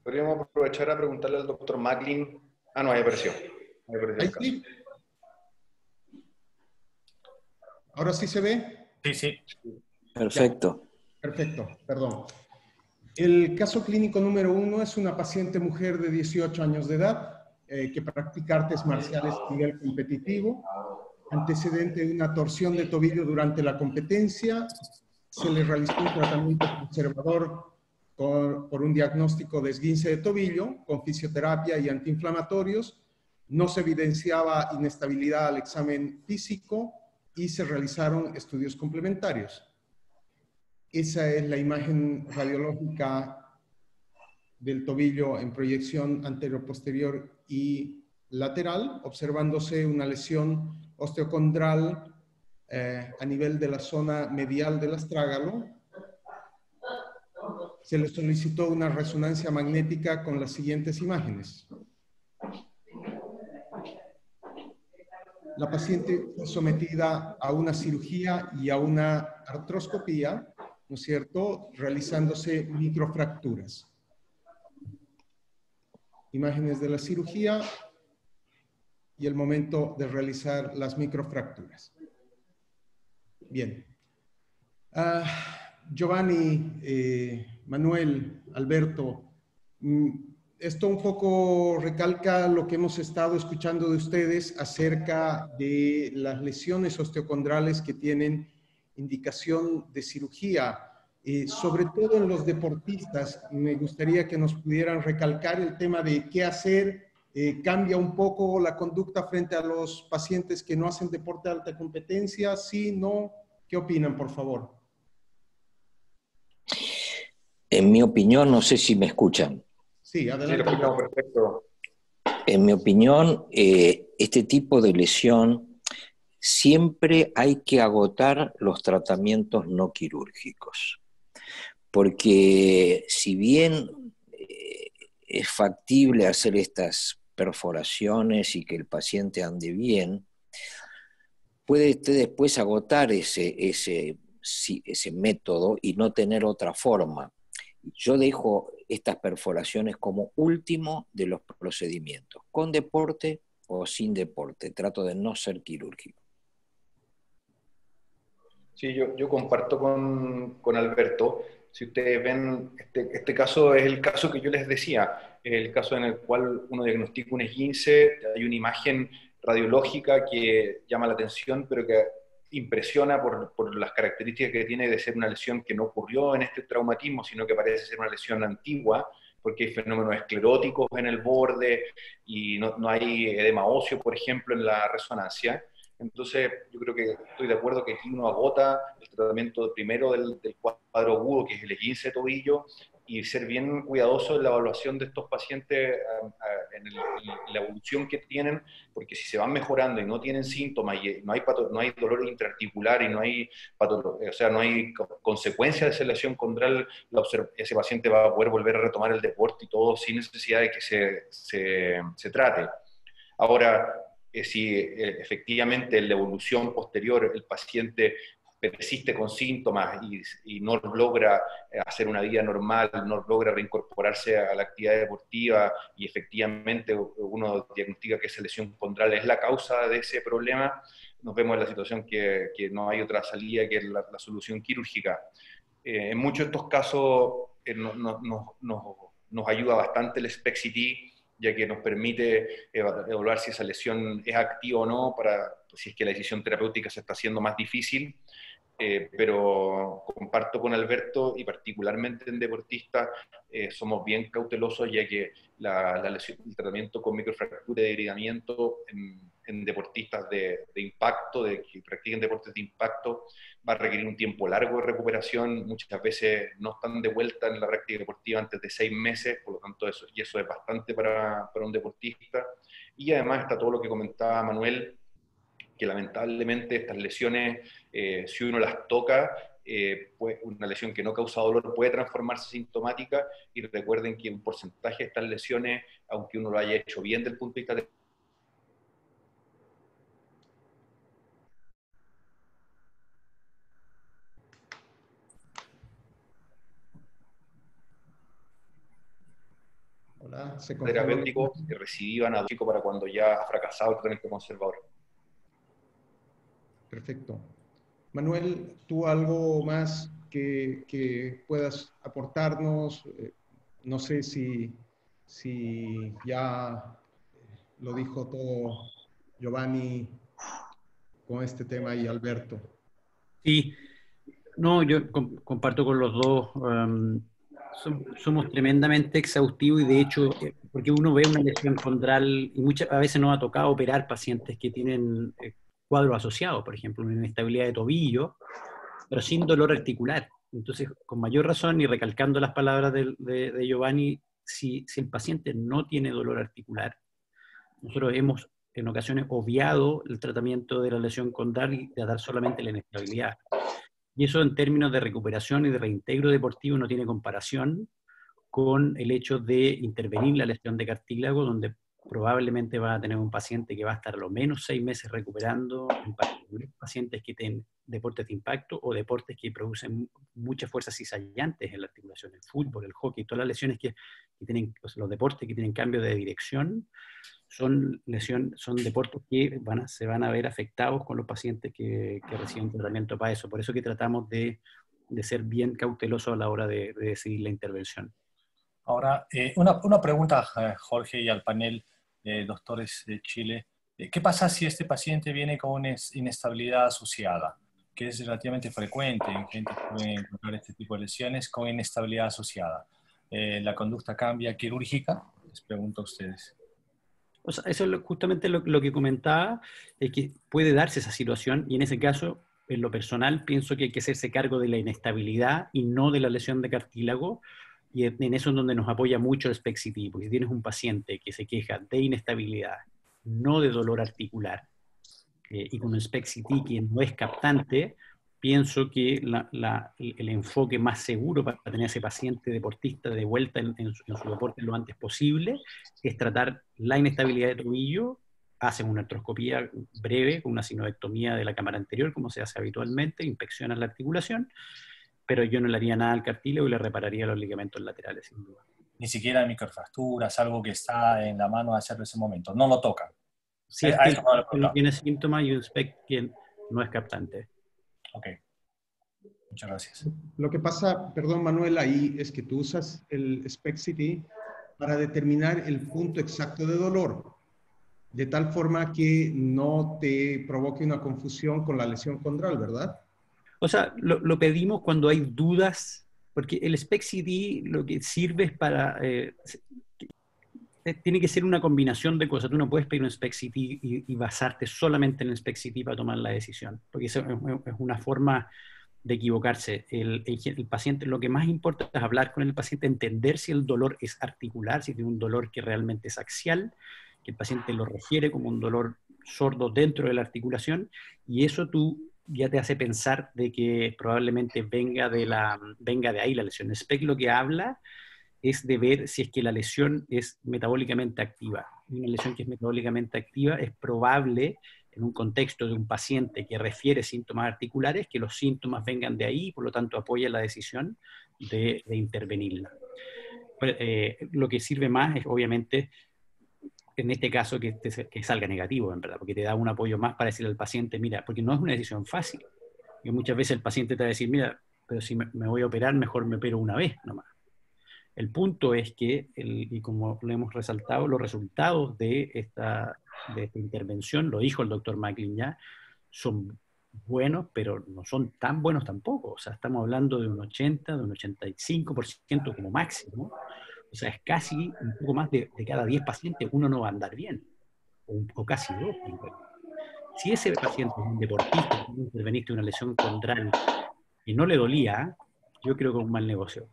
Podríamos aprovechar a preguntarle al doctor Macklin. Ah, no, ahí apareció. Ahí sí. ¿Ahora sí se ve? Sí, sí. Perfecto. Ya. Perfecto, perdón. El caso clínico número 1 es una paciente mujer de 18 años de edad que practica artes marciales a nivel competitivo, antecedente de una torsión de tobillo durante la competencia, se le realizó un tratamiento conservador por un diagnóstico de esguince de tobillo con fisioterapia y antiinflamatorios, no se evidenciaba inestabilidad al examen físico y se realizaron estudios complementarios. Esa es la imagen radiológica del tobillo en proyección anterior-posterior y lateral, observándose una lesión osteocondral a nivel de la zona medial del astrágalo. Se le solicitó una resonancia magnética con las siguientes imágenes. La paciente fue sometida a una cirugía y a una artroscopía, ¿no es cierto?, realizándose microfracturas. Imágenes de la cirugía y el momento de realizar las microfracturas. Bien. Giovanni, Manuel, Alberto, esto un poco recalca lo que hemos estado escuchando de ustedes acerca de las lesiones osteocondrales que tienen indicación de cirugía. Sobre todo en los deportistas, me gustaría que nos pudieran recalcar el tema de qué hacer. ¿Cambia un poco la conducta frente a los pacientes que no hacen deporte de alta competencia? ¿Sí? ¿No? ¿Qué opinan, por favor? En mi opinión, no sé si me escuchan. Sí, Sí, lo adelante. escuchamos perfecto. En mi opinión, este tipo de lesión siempre hay que agotar los tratamientos no quirúrgicos, porque si bien es factible hacer estas perforaciones y que el paciente ande bien, puede usted después agotar ese método y no tener otra forma. Yo dejo estas perforaciones como último de los procedimientos, con deporte o sin deporte. Trato de no ser quirúrgico. Sí, yo comparto con Alberto. Si ustedes ven, este caso es el caso que yo les decía, el caso en el cual uno diagnostica un esguince, hay una imagen radiológica que llama la atención, pero que impresiona por las características que tiene de ser una lesión que no ocurrió en este traumatismo, sino que parece ser una lesión antigua, porque hay fenómenos escleróticos en el borde y no hay edema óseo, por ejemplo, en la resonancia. Entonces, yo creo que estoy de acuerdo que aquí uno agota el tratamiento primero del cuadro agudo, que es el esguince de tobillo, y ser bien cuidadoso en la evaluación de estos pacientes en la evolución que tienen, porque si se van mejorando y no tienen síntomas, y no hay dolor intraarticular y no hay, o sea, no hay consecuencia de esa lesión condral, ese paciente va a poder volver a retomar el deporte y todo sin necesidad de que se trate. Ahora, si efectivamente en la evolución posterior el paciente persiste con síntomas y no logra hacer una vida normal, no logra reincorporarse a la actividad deportiva y efectivamente uno diagnostica que esa lesión condral es la causa de ese problema, nos vemos en la situación que no hay otra salida que la solución quirúrgica. En muchos de estos casos nos ayuda bastante el SPECT-CT, ya que nos permite evaluar si esa lesión es activa o no, si es que la decisión terapéutica se está haciendo más difícil. Pero comparto con Alberto, y particularmente en deportistas, somos bien cautelosos, ya que el tratamiento con microfractura y degradamiento en deportistas de impacto, que practiquen deportes de impacto, va a requerir un tiempo largo de recuperación. Muchas veces no están de vuelta en la práctica deportiva antes de 6 meses, por lo tanto eso es bastante para un deportista. Y además está todo lo que comentaba Manuel, que lamentablemente estas lesiones, si uno las toca, pues una lesión que no causa dolor puede transformarse sintomática, y recuerden que un porcentaje de estas lesiones, aunque uno lo haya hecho bien desde el punto de vista de Hola, se terapéutico, recidivan a chico para cuando ya ha fracasado el tratamiento conservador. Perfecto. Manuel, ¿tú algo más que puedas aportarnos? No sé si ya lo dijo todo Giovanni con este tema y Alberto. Sí, no, yo comparto con los dos. Somos tremendamente exhaustivos y de hecho, porque uno ve una lesión condral y a veces nos ha tocado operar pacientes que tienen cuadros asociados, por ejemplo, una inestabilidad de tobillo, pero sin dolor articular. Entonces, con mayor razón, y recalcando las palabras de Giovanni, si el paciente no tiene dolor articular, nosotros hemos en ocasiones obviado el tratamiento de la lesión condral y de dar solamente la inestabilidad. Y eso en términos de recuperación y de reintegro deportivo no tiene comparación con el hecho de intervenir la lesión de cartílago, donde probablemente va a tener un paciente que va a estar a lo menos 6 meses recuperando, en particular pacientes que tienen deportes de impacto o deportes que producen muchas fuerzas cizallantes en la articulación, el fútbol, el hockey, todas las lesiones que tienen, los deportes que tienen cambio de dirección, son deportes que se van a ver afectados con los pacientes que reciben tratamiento para eso. Por eso que tratamos de ser bien cautelosos a la hora de decidir la intervención. Ahora, una pregunta a Jorge y al panel, doctores de Chile. ¿Qué pasa si este paciente viene con una inestabilidad asociada? Que es relativamente frecuente en gente que puede encontrar este tipo de lesiones con inestabilidad asociada. ¿La conducta cambia quirúrgica? Les pregunto a ustedes. O sea, eso es justamente lo que comentaba, es que puede darse esa situación y en ese caso, en lo personal, pienso que hay que hacerse cargo de la inestabilidad y no de la lesión de cartílago, y en eso es donde nos apoya mucho el SPECT-CT, porque si tienes un paciente que se queja de inestabilidad, no de dolor articular, y con un SPECT-CT que no es captante, pienso que el enfoque más seguro para tener a ese paciente deportista de vuelta en su deporte lo antes posible es tratar la inestabilidad de tobillo, hacen una artroscopía breve con una sinoectomía de la cámara anterior, como se hace habitualmente, inspeccionan la articulación, pero yo no le haría nada al cartílago y le repararía los ligamentos laterales, sin duda. Ni siquiera microfracturas, algo que está en la mano de hacerlo en ese momento. No lo tocan. Si es A que eso no le no preguntaba. tiene síntomas y un SPECT que no es captante. Ok, muchas gracias. Lo que pasa, perdón Manuel, ahí es que tú usas el SPECT-CT para determinar el punto exacto de dolor, de tal forma que no te provoque una confusión con la lesión condral, ¿verdad? O sea, lo pedimos cuando hay dudas, porque el SPECT-CT lo que sirve es para... tiene que ser una combinación de cosas. Tú no puedes pedir un SPECT-CT y basarte solamente en el SPECT-CT para tomar la decisión, porque eso es una forma de equivocarse. El paciente, lo que más importa es hablar con el paciente, entender si el dolor es articular, si tiene un dolor que realmente es axial, que el paciente lo refiere como un dolor sordo dentro de la articulación, y eso tú ya te hace pensar de que probablemente venga de ahí la lesión. El SPECT lo que habla es de ver si es que la lesión es metabólicamente activa. Y una lesión que es metabólicamente activa es probable, en un contexto de un paciente que refiere síntomas articulares, que los síntomas vengan de ahí y por lo tanto apoya la decisión de intervenirla. Lo que sirve más es obviamente, en este caso, que salga negativo, en verdad, porque te da un apoyo más para decirle al paciente, mira, porque no es una decisión fácil. Y muchas veces el paciente te va a decir, mira, pero si me voy a operar, mejor me opero una vez nomás. El punto es que, y como lo hemos resaltado, los resultados de esta intervención, lo dijo el doctor Macklin ya, son buenos, pero no son tan buenos tampoco. O sea, estamos hablando de un 80, de un 85% como máximo. O sea, es casi un poco más de cada 10 pacientes, uno no va a andar bien, o casi dos. Si ese paciente es un deportista, que interveniste una lesión condral y no le dolía, yo creo que es un mal negocio.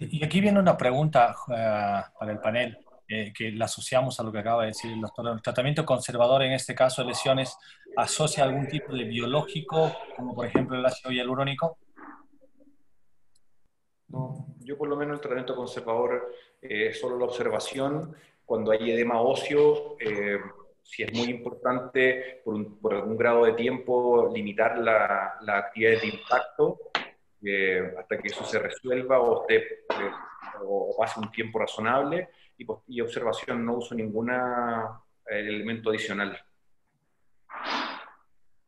Y aquí viene una pregunta para el panel, que la asociamos a lo que acaba de decir el doctor. ¿El tratamiento conservador en este caso de lesiones asocia algún tipo de biológico, como por ejemplo el ácido hialurónico? No, yo por lo menos el tratamiento conservador es solo la observación. Cuando hay edema óseo, si es muy importante por algún grado de tiempo limitar la actividad de impacto hasta que eso se resuelva o pase un tiempo razonable, y observación, no uso ningún elemento adicional.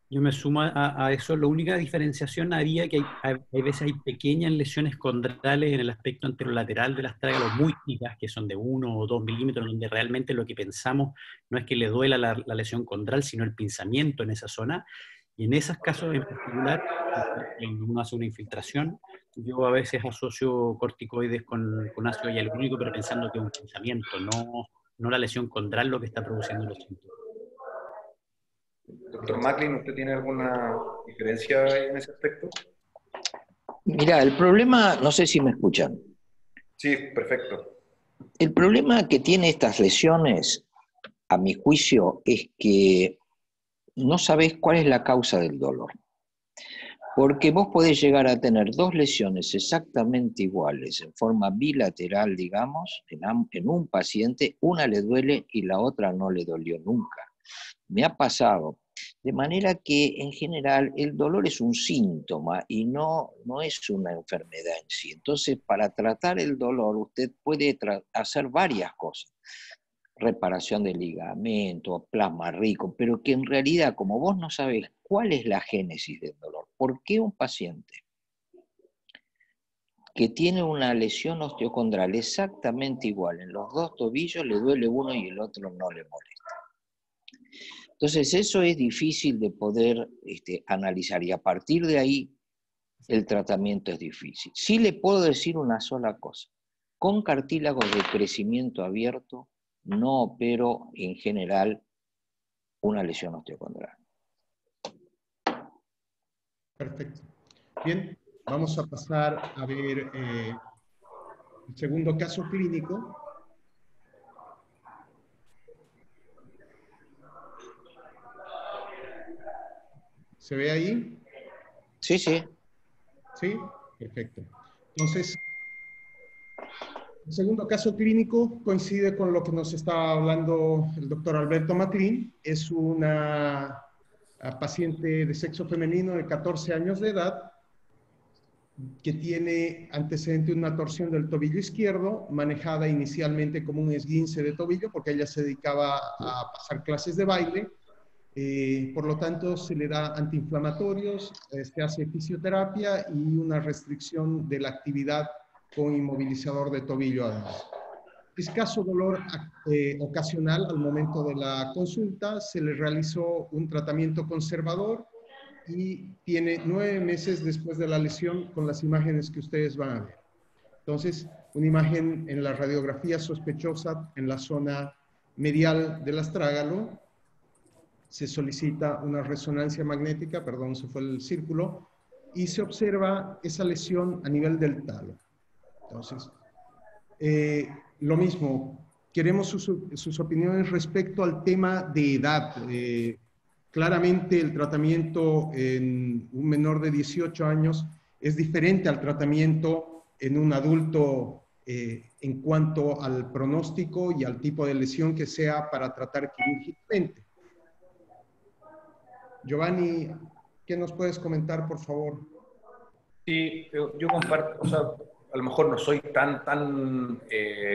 Yo me sumo a eso. La única diferenciación haría que hay veces hay pequeñas lesiones condrales en el aspecto anterolateral de las trágalos muy chicas, que son de 1 o 2 milímetros, donde realmente lo que pensamos no es que le duela la lesión condral, sino el pinzamiento en esa zona. Y en esos casos en particular, cuando uno hace una infiltración, yo a veces asocio corticoides con ácido hialurónico, pero pensando que es un pinzamiento, no la lesión condral lo que está produciendo los síntomas. Doctor Macklin, ¿usted tiene alguna diferencia en ese aspecto? Mira, el problema, no sé si me escuchan, Sí, perfecto. el problema que tiene estas lesiones, a mi juicio, es que no sabés cuál es la causa del dolor. Porque vos podés llegar a tener dos lesiones exactamente iguales, en forma bilateral, digamos, en un paciente, una le duele y la otra no le dolió nunca. Me ha pasado. De manera que, en general, el dolor es un síntoma y no es una enfermedad en sí. Entonces, para tratar el dolor, usted puede hacer varias cosas. Reparación de ligamento, plasma rico, pero que en realidad, como vos no sabés cuál es la génesis del dolor, ¿por qué un paciente que tiene una lesión osteocondral exactamente igual. En los dos tobillos le duele uno y el otro no le molesta. Entonces eso es difícil de poder analizar y a partir de ahí el tratamiento es difícil. Sí le puedo decir una sola cosa. Con cartílagos de crecimiento abierto no opero en general una lesión osteocondral. Perfecto. Bien, vamos a pasar a ver el segundo caso clínico. ¿Se ve ahí? Sí, sí. Sí, perfecto. Entonces, el segundo caso clínico coincide con lo que nos estaba hablando el doctor Alberto Maclin. Es una paciente de sexo femenino de 14 años de edad que tiene antecedente una torsión del tobillo izquierdo, manejada inicialmente como un esguince de tobillo, porque ella se dedicaba a pasar clases de baile. Por lo tanto, se le da antiinflamatorios, se hace fisioterapia y una restricción de la actividad con inmovilizador de tobillo además. Escaso dolor ocasional al momento de la consulta, se le realizó un tratamiento conservador y tiene 9 meses después de la lesión con las imágenes que ustedes van a ver. Entonces, una imagen en la radiografía sospechosa en la zona medial del astrágalo. Se solicita una resonancia magnética, perdón, se fue el círculo, y se observa esa lesión a nivel del talo. Entonces, lo mismo, queremos sus opiniones respecto al tema de edad. Claramente el tratamiento en un menor de 18 años es diferente al tratamiento en un adulto en cuanto al pronóstico y al tipo de lesión que sea para tratar quirúrgicamente. Giovanni, ¿qué nos puedes comentar, por favor? Sí, yo comparto, o sea, a lo mejor no soy tan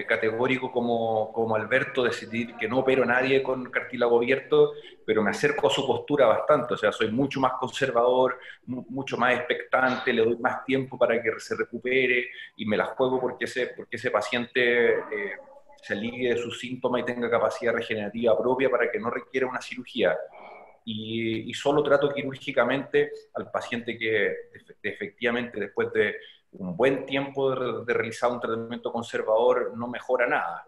categórico como Alberto, decidir que no opero a nadie con cartílago abierto, pero me acerco a su postura bastante, o sea, soy mucho más conservador, mucho más expectante, le doy más tiempo para que se recupere y me la juego porque ese paciente se alivie de sus síntomas y tenga capacidad regenerativa propia para que no requiera una cirugía. Y solo trato quirúrgicamente al paciente que efectivamente después de un buen tiempo de realizar un tratamiento conservador no mejora nada.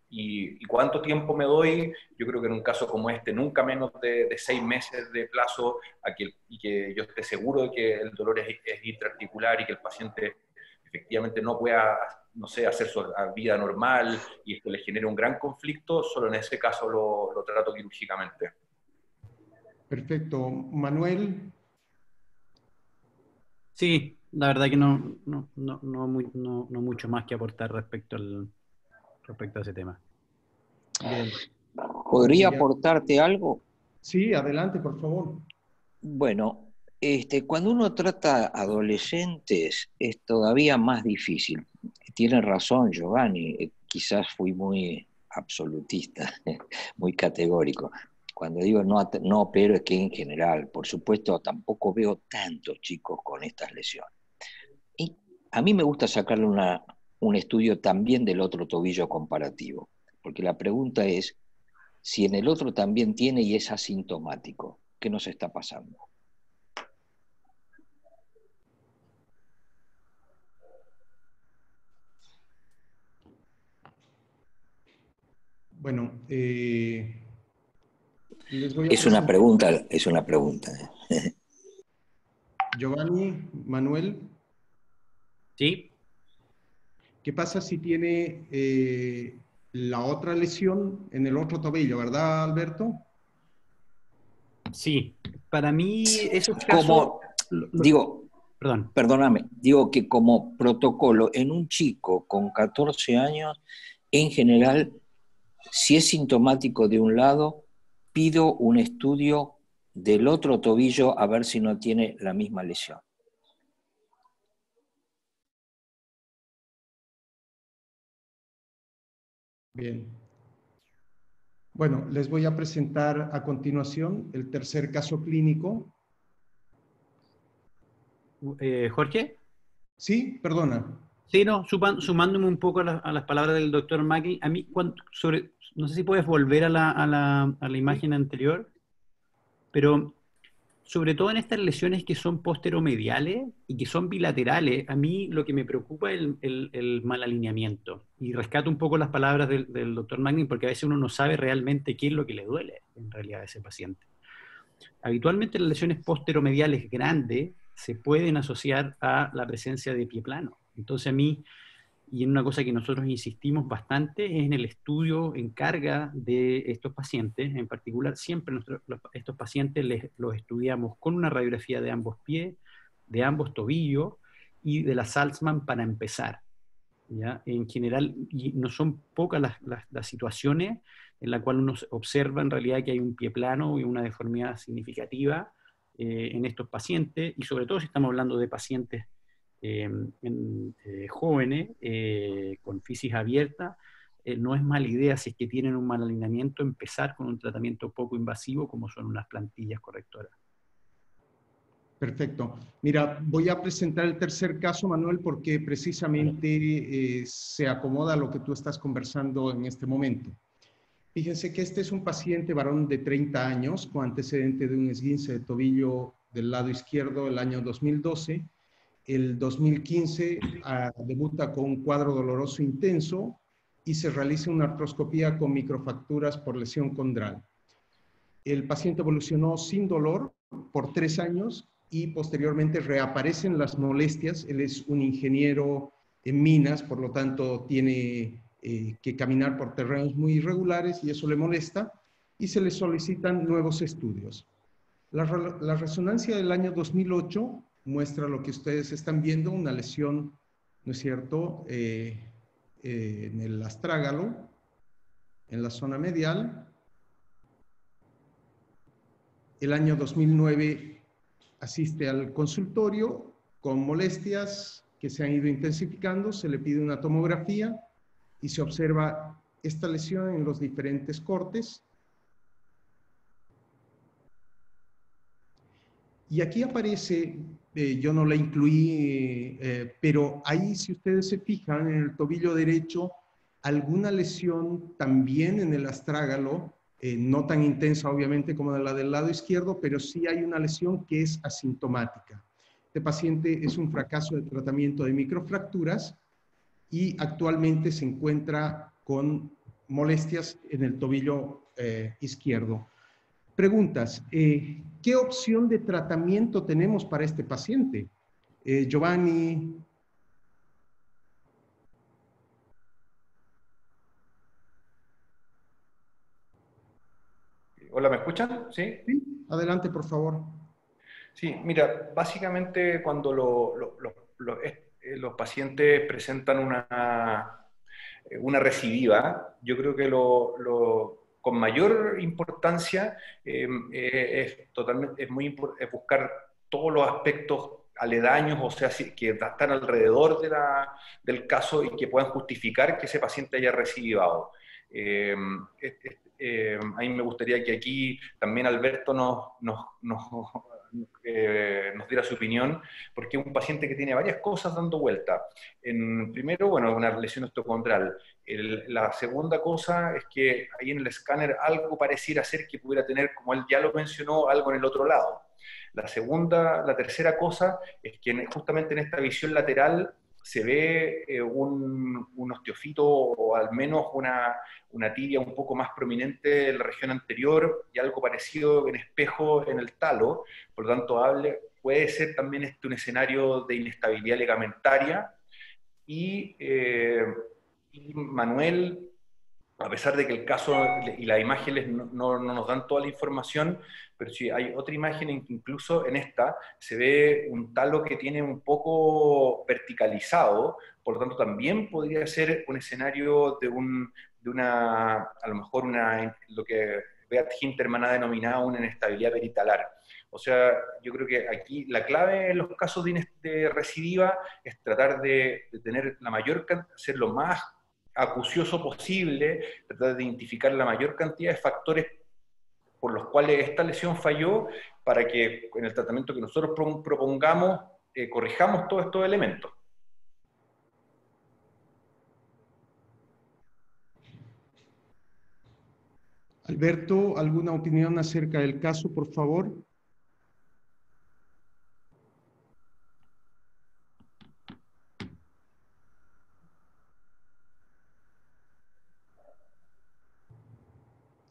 ¿Y cuánto tiempo me doy? Yo creo que en un caso como este, nunca menos de 6 meses de plazo y que yo esté seguro de que el dolor es intraarticular y que el paciente efectivamente no pueda, no sé, hacer su vida normal y esto le genere un gran conflicto, solo en ese caso lo trato quirúrgicamente. Perfecto. Manuel. Sí, la verdad que no mucho más que aportar respecto a ese tema. Bien. ¿Podría aportarte algo? Sí, adelante, por favor. Bueno, cuando uno trata adolescentes es todavía más difícil. Tiene razón, Giovanni, quizás fui muy absolutista, muy categórico. Cuando digo no opero es que en general, por supuesto, tampoco veo tantos chicos con estas lesiones. Y a mí me gusta sacarle un estudio también del otro tobillo comparativo, porque la pregunta es si en el otro también tiene y es asintomático. ¿Qué nos está pasando? Bueno, les voy a Es una presentar. pregunta. Giovanni, Manuel, ¿Sí? ¿qué pasa si tiene la otra lesión en el otro tobillo, verdad, Alberto? Sí. Para mí, esos casos... Como, digo, Perdón. perdóname, digo que como protocolo en un chico con 14 años, en general, si es sintomático de un lado, pido un estudio del otro tobillo a ver si no tiene la misma lesión. Bien. Bueno, les voy a presentar a continuación el tercer caso clínico. Jorge. Sí, perdona. Sí, no, sumándome un poco a las palabras del doctor Macklin, a mí, no sé si puedes volver a la imagen anterior, pero sobre todo en estas lesiones que son posteromediales y que son bilaterales, a mí lo que me preocupa es el mal alineamiento. Y rescato un poco las palabras del doctor Macklin, porque a veces uno no sabe realmente qué es lo que le duele en realidad a ese paciente. Habitualmente las lesiones posteromediales grandes se pueden asociar a la presencia de pie plano. Entonces a mí, y en una cosa que nosotros insistimos bastante, es en el estudio en carga de estos pacientes. En particular, siempre estos pacientes los estudiamos con una radiografía de ambos pies, de ambos tobillos y de la Salzmann para empezar, ¿ya? En general, y no son pocas las situaciones en las cuales uno observa en realidad que hay un pie plano y una deformidad significativa en estos pacientes, y sobre todo si estamos hablando de pacientes jóvenes con fisis abierta, no es mala idea, si es que tienen un mal alineamiento, empezar con un tratamiento poco invasivo como son unas plantillas correctoras. Perfecto. Mira, voy a presentar el tercer caso, Manuel, porque precisamente se acomoda a lo que tú estás conversando en este momento. Fíjense que este es un paciente varón de 30 años con antecedente de un esguince de tobillo del lado izquierdo el año 2012. El 2015 debuta con un cuadro doloroso intenso y se realiza una artroscopía con microfracturas por lesión condral. El paciente evolucionó sin dolor por 3 años y posteriormente reaparecen las molestias. Él es un ingeniero en minas, por lo tanto tiene que caminar por terrenos muy irregulares y eso le molesta y se le solicitan nuevos estudios. La resonancia del año 2008 muestra lo que ustedes están viendo, una lesión, ¿no es cierto?, en el astrágalo, en la zona medial. El año 2009 asiste al consultorio con molestias que se han ido intensificando, se le pide una tomografía y se observa esta lesión en los diferentes cortes. Y aquí aparece, yo no la incluí, pero ahí si ustedes se fijan en el tobillo derecho, alguna lesión también en el astrágalo, no tan intensa obviamente como la del lado izquierdo, pero sí hay una lesión que es asintomática. Este paciente es un fracaso de tratamiento de microfracturas y actualmente se encuentra con molestias en el tobillo izquierdo. Preguntas. ¿Qué opción de tratamiento tenemos para este paciente? Giovanni. Hola, ¿me escuchan? ¿Sí? Sí, adelante, por favor. Sí, mira, básicamente cuando los pacientes presentan una recidiva, yo creo que con mayor importancia es buscar todos los aspectos aledaños, o sea, que están alrededor del caso y que puedan justificar que ese paciente haya recidivado. A mí me gustaría que aquí también Alberto nos diera su opinión, porque es un paciente que tiene varias cosas dando vuelta. Primero, bueno, una lesión osteocondral. La segunda cosa es que ahí en el escáner algo pareciera ser que pudiera tener, como él ya lo mencionó, algo en el otro lado. La tercera cosa es que justamente en esta visión lateral se ve un osteofito o al menos una tibia un poco más prominente en la región anterior y algo parecido en espejo en el talo. Por lo tanto, puede ser también un escenario de inestabilidad ligamentaria. Y Manuel, a pesar de que el caso y las imágenes no nos dan toda la información, pero sí hay otra imagen en que incluso en esta se ve un talo que tiene un poco verticalizado, por lo tanto también podría ser un escenario a lo mejor lo que Beat Hinterman ha denominado una inestabilidad peritalar. O sea, yo creo que aquí la clave en los casos de recidiva es tratar de tener ser lo más acucioso posible, tratar de identificar la mayor cantidad de factores por los cuales esta lesión falló, para que en el tratamiento que nosotros propongamos corrijamos todos estos elementos. Alberto, ¿alguna opinión acerca del caso, por favor?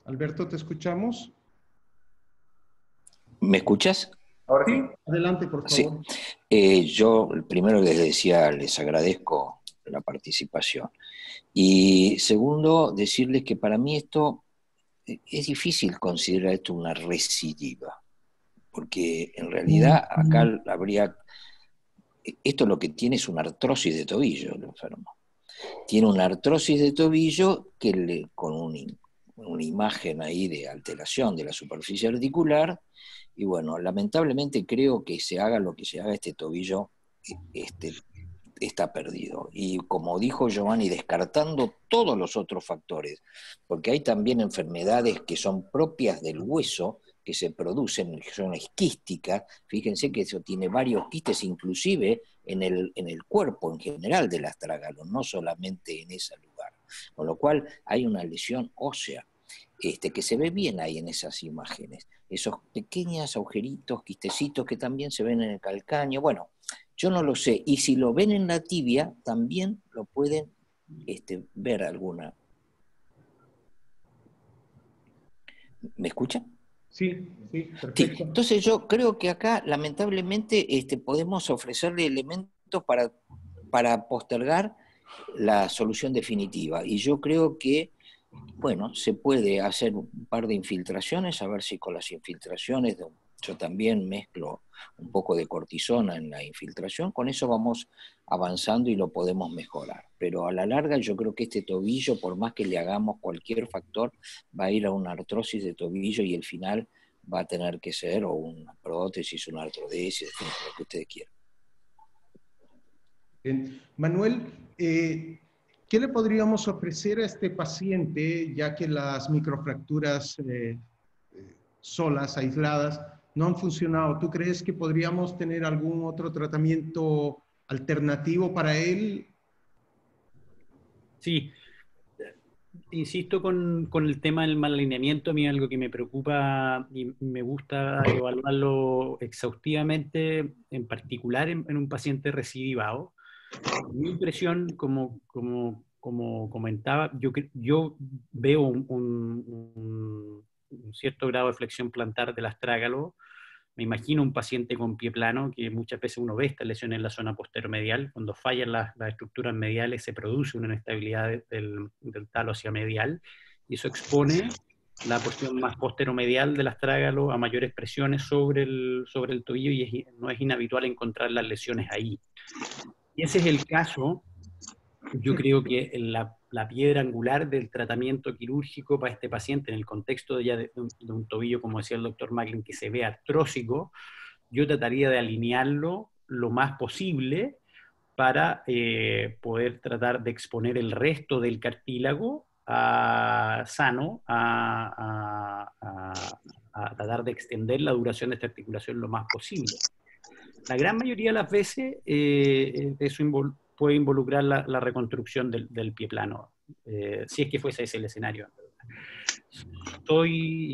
Alberto, ¿te escuchamos? ¿Me escuchas? Ahora Sí, sí. adelante, por Sí. favor. Yo primero les decía, les agradezco la participación. Y segundo, decirles que para mí esto es difícil considerar esto una recidiva, porque en realidad acá habría, esto lo que tiene es una artrosis de tobillo el enfermo. Tiene una artrosis de tobillo que con una imagen ahí de alteración de la superficie articular, y bueno, lamentablemente creo que se haga lo que se haga, este tobillo está perdido. Y como dijo Giovanni, descartando todos los otros factores, porque hay también enfermedades que son propias del hueso, que se producen, que son esquísticas. Fíjense que eso tiene varios quistes, inclusive en el cuerpo en general del astrágalo, no solamente en ese lugar. Con lo cual hay una lesión ósea, que se ve bien ahí en esas imágenes. Esos pequeños agujeritos, quistecitos que también se ven en el calcáneo. Bueno, yo no lo sé. Y si lo ven en la tibia, también lo pueden ver alguna. ¿Me escuchan? Sí, sí, Sí, perfecto. entonces yo creo que acá lamentablemente podemos ofrecerle elementos para postergar la solución definitiva. Y yo creo que, bueno, se puede hacer un par de infiltraciones, a ver si con las infiltraciones, yo también mezclo un poco de cortisona en la infiltración, con eso vamos avanzando y lo podemos mejorar. Pero a la larga yo creo que este tobillo, por más que le hagamos cualquier factor, va a ir a una artrosis de tobillo y el final va a tener que ser o una prótesis, una artrodesis, lo que ustedes quieran. Bien. Manuel, ¿qué le podríamos ofrecer a este paciente, ya que las microfracturas solas, aisladas, no han funcionado? ¿Tú crees que podríamos tener algún otro tratamiento alternativo para él? Sí, insisto con el tema del mal alineamiento. A mí algo que me preocupa y me gusta evaluarlo exhaustivamente, en particular en un paciente recidivado. Mi impresión, como comentaba, yo veo un cierto grado de flexión plantar del astrágalo. Me imagino un paciente con pie plano, que muchas veces uno ve estas lesiones en la zona posteromedial. Cuando fallan las estructuras mediales se produce una inestabilidad del talo hacia medial, y eso expone la porción más posteromedial del astrágalo a mayores presiones sobre el tobillo, y no es inhabitual encontrar las lesiones ahí. Y ese es el caso. Yo creo que la piedra angular del tratamiento quirúrgico para este paciente, en el contexto ya de un tobillo, como decía el doctor Macklin, que se ve artrósico, yo trataría de alinearlo lo más posible para poder tratar de exponer el resto del cartílago sano, a tratar de extender la duración de esta articulación lo más posible. La gran mayoría de las veces eso puede involucrar la reconstrucción del pie plano, si es que fuese ese el escenario.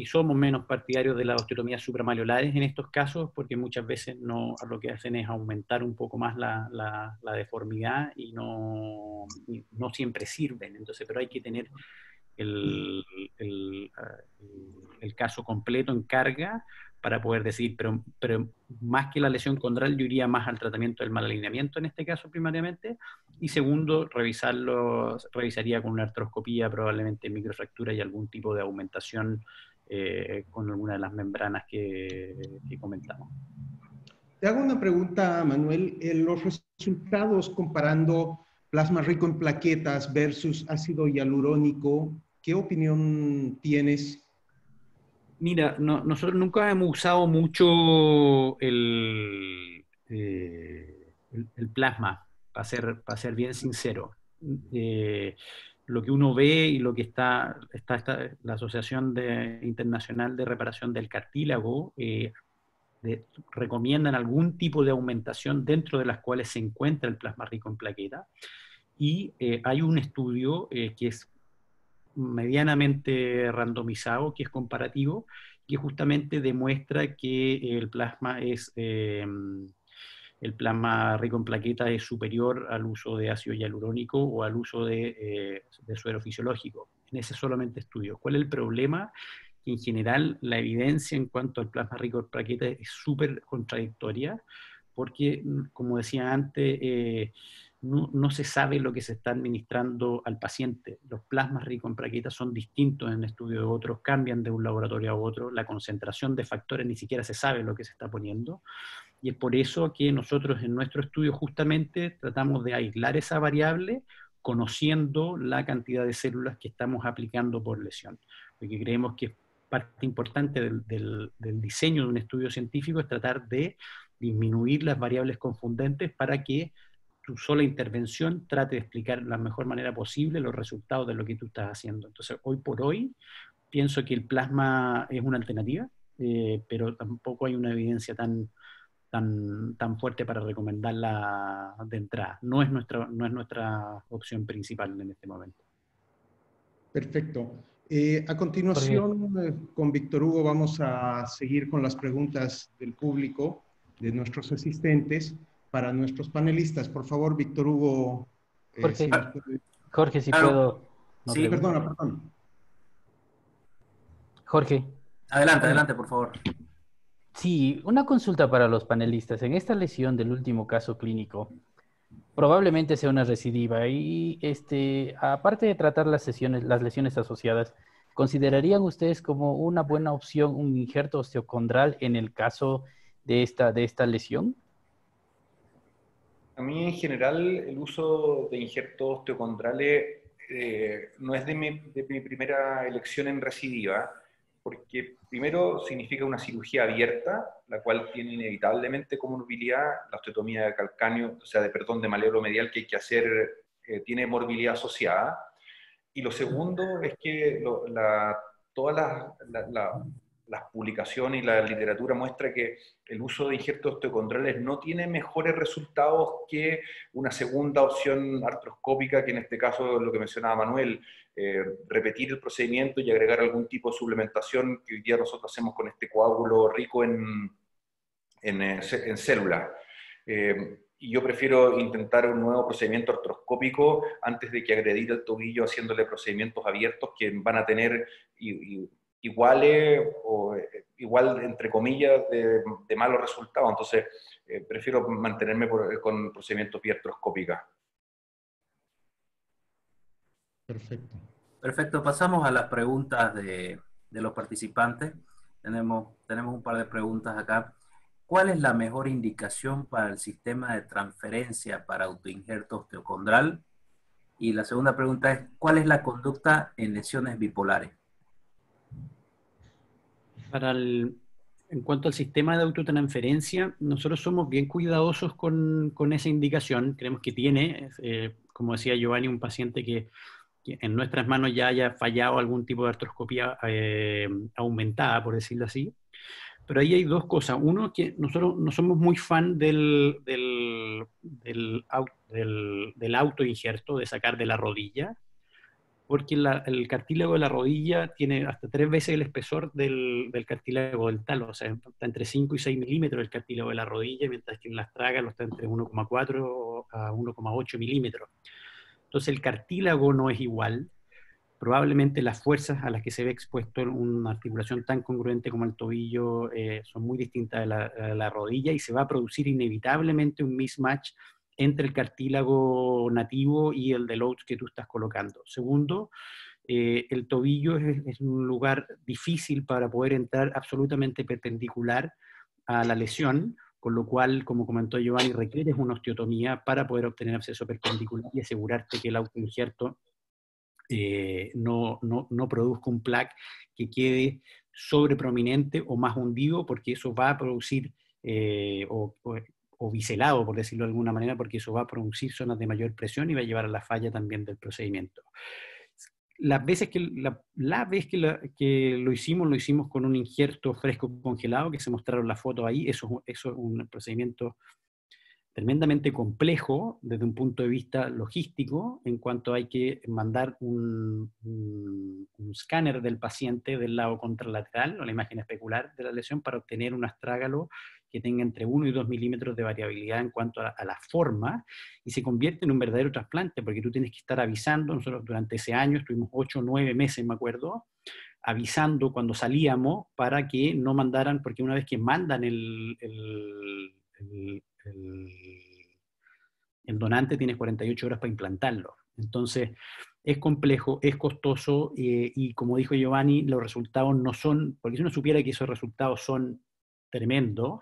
Somos menos partidarios de las osteotomías supramalleolares en estos casos, porque muchas veces lo que hacen es aumentar un poco más la deformidad, y no siempre sirven. Entonces, pero hay que tener el caso completo en carga para poder decir, pero más que la lesión condral, yo iría más al tratamiento del mal alineamiento en este caso primariamente, y segundo, revisaría con una artroscopía, probablemente microfractura y algún tipo de aumentación con alguna de las membranas que comentamos. Te hago una pregunta, Manuel. Los resultados comparando plasma rico en plaquetas versus ácido hialurónico, ¿qué opinión tienes? Mira, nosotros nunca hemos usado mucho el plasma, para ser bien sincero. Lo que uno ve y lo que está la Asociación Internacional de Reparación del Cartílago, recomiendan algún tipo de aumentación dentro de las cuales se encuentra el plasma rico en plaqueta. Y hay un estudio que es medianamente randomizado, que es comparativo, que justamente demuestra que el plasma rico en plaquetas es superior al uso de ácido hialurónico o al uso de suero fisiológico, en ese solamente estudio. ¿Cuál es el problema? Que en general la evidencia en cuanto al plasma rico en plaquetas es súper contradictoria, porque, como decía antes, no se sabe lo que se está administrando al paciente. Los plasmas ricos en plaquetas son distintos en estudio de otros, cambian de un laboratorio a otro, la concentración de factores ni siquiera se sabe lo que se está poniendo, y es por eso que nosotros en nuestro estudio justamente tratamos de aislar esa variable conociendo la cantidad de células que estamos aplicando por lesión, porque creemos que parte importante del diseño de un estudio científico es tratar de disminuir las variables confundentes para que tu sola intervención trate de explicar de la mejor manera posible los resultados de lo que tú estás haciendo. Entonces, hoy por hoy, pienso que el plasma es una alternativa, pero tampoco hay una evidencia tan fuerte para recomendarla de entrada. No es nuestra opción principal en este momento. Perfecto. A continuación, con Víctor Hugo, vamos a seguir con las preguntas del público, de nuestros asistentes, para nuestros panelistas. Por favor, Víctor Hugo. Jorge, si puedo. Sí, perdona. Jorge. Adelante, por favor. Sí, una consulta para los panelistas. En esta lesión del último caso clínico, probablemente sea una recidiva y aparte de tratar las lesiones asociadas, ¿considerarían ustedes como una buena opción un injerto osteocondral en el caso de esta lesión? A mí en general el uso de injertos osteocondrales no es de mi primera elección en recidiva, porque primero significa una cirugía abierta, la cual tiene inevitablemente como morbilidad la osteotomía de calcáneo, o sea, de malleolo medial que hay que hacer, tiene morbilidad asociada. Y lo segundo es que todas las publicaciones y la literatura muestra que el uso de injertos osteocondrales no tiene mejores resultados que una segunda opción artroscópica, que en este caso es lo que mencionaba Manuel, repetir el procedimiento y agregar algún tipo de suplementación que hoy día nosotros hacemos con este coágulo rico en células. Y yo prefiero intentar un nuevo procedimiento artroscópico antes de que agredir el tobillo haciéndole procedimientos abiertos que van a tener igual, entre comillas, de malos resultados. Entonces, prefiero mantenerme con procedimientos vía artroscópica. Perfecto, pasamos a las preguntas de los participantes. Tenemos un par de preguntas acá. ¿Cuál es la mejor indicación para el sistema de transferencia para autoinjerto osteocondral? Y la segunda pregunta es, ¿cuál es la conducta en lesiones bipolares? En cuanto al sistema de autotransferencia, nosotros somos bien cuidadosos con esa indicación. Creemos que tiene, como decía Giovanni, un paciente que en nuestras manos ya haya fallado algún tipo de artroscopía aumentada, por decirlo así. Pero ahí hay dos cosas. Uno, que nosotros no somos muy fan del autoinjerto, de sacar de la rodilla, porque el cartílago de la rodilla tiene hasta 3 veces el espesor del cartílago del talo, o sea, está entre 5 y 6 milímetros el cartílago de la rodilla, mientras que en las tragas lo está entre 1,4 a 1,8 milímetros. Entonces el cartílago no es igual. Probablemente las fuerzas a las que se ve expuesto en una articulación tan congruente como el tobillo son muy distintas de la rodilla, y se va a producir inevitablemente un mismatch entre el cartílago nativo y el de loads que tú estás colocando. Segundo, el tobillo es un lugar difícil para poder entrar absolutamente perpendicular a la lesión, con lo cual, como comentó Giovanni, requieres una osteotomía para poder obtener acceso perpendicular y asegurarte que el autoinjerto no produzca un plaque que quede sobreprominente o más hundido, porque eso va a producir, o biselado, por decirlo de alguna manera, porque eso va a producir zonas de mayor presión y va a llevar a la falla también del procedimiento. La vez que lo hicimos con un injerto fresco congelado, que se mostraron las fotos ahí. Eso es un procedimiento tremendamente complejo desde un punto de vista logístico, en cuanto hay que mandar un escáner del paciente del lado contralateral, o la imagen especular de la lesión, para obtener un astrágalo que tenga entre 1 y 2 milímetros de variabilidad en cuanto a la forma, y se convierte en un verdadero trasplante, porque tú tienes que estar avisando. Nosotros durante ese año estuvimos 8 o 9 meses, me acuerdo, avisando cuando salíamos para que no mandaran, porque una vez que mandan el donante, tienes 48 horas para implantarlo. Entonces, es complejo, es costoso, y como dijo Giovanni, los resultados no son, porque si uno supiera que esos resultados son tremendos,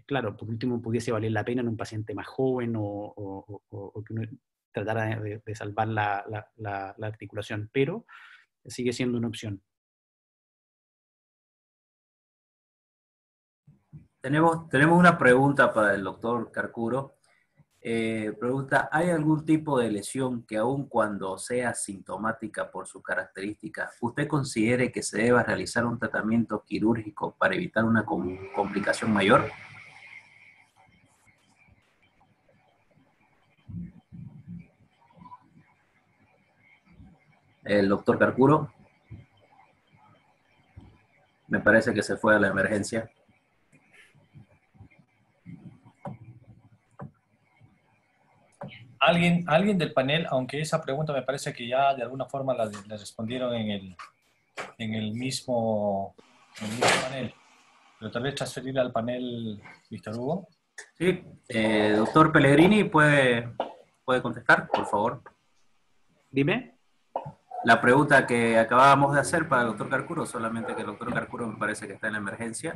claro, por último pudiese valer la pena en un paciente más joven, o que uno tratara de salvar la articulación, pero sigue siendo una opción. Tenemos una pregunta para el doctor Carcuro. Pregunta, ¿hay algún tipo de lesión que aun cuando sea sintomática por sus características, usted considere que se deba realizar un tratamiento quirúrgico para evitar una complicación mayor? El doctor Carcuro. Me parece que se fue a la emergencia. ¿Alguien del panel, aunque esa pregunta me parece que ya de alguna forma la respondieron en el mismo panel, pero tal vez transferir al panel, Víctor Hugo? Sí, doctor Pellegrini, ¿puede contestar, por favor? Dime. La pregunta que acabábamos de hacer para el doctor Carcuro, solamente que el doctor Carcuro me parece que está en la emergencia.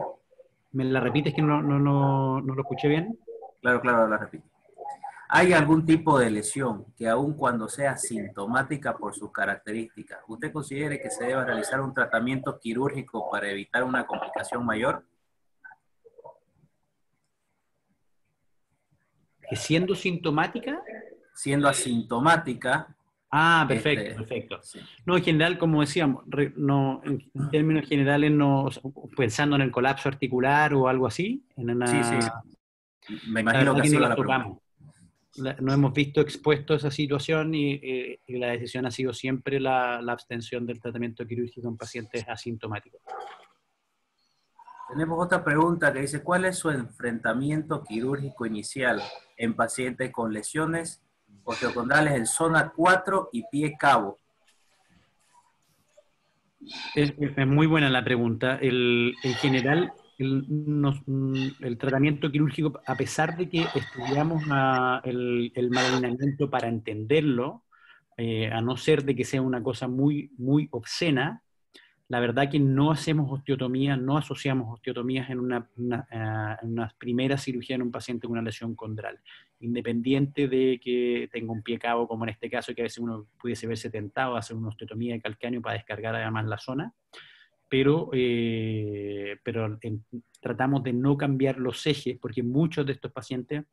¿Me la repites, que no lo escuché bien? Claro, la repito. ¿Hay algún tipo de lesión que aun cuando sea sintomática por sus características, usted considere que se deba realizar un tratamiento quirúrgico para evitar una complicación mayor? ¿Que siendo sintomática? Siendo asintomática. Ah, perfecto, perfecto. Sí. No, en general, como decíamos, en términos generales, pensando en el colapso articular o algo así, en una... Sí. Me imagino que ha sido la pregunta. No hemos visto expuesto a esa situación, y la decisión ha sido siempre la abstención del tratamiento quirúrgico en pacientes asintomáticos. Tenemos otra pregunta que dice, ¿cuál es su enfrentamiento quirúrgico inicial en pacientes con lesiones osteocondrales en zona 4 y pie cabo? Es muy buena la pregunta. En general, el tratamiento quirúrgico, a pesar de que estudiamos el mal alineamiento para entenderlo, a no ser de que sea una cosa muy, muy obscena, la verdad que no hacemos osteotomía, no asociamos osteotomías en una primera cirugía en un paciente con una lesión condral, independiente de que tenga un pie cabo, como en este caso, que a veces uno pudiese verse tentado a hacer una osteotomía de calcáneo para descargar además la zona, pero tratamos de no cambiar los ejes, porque muchos de estos pacientes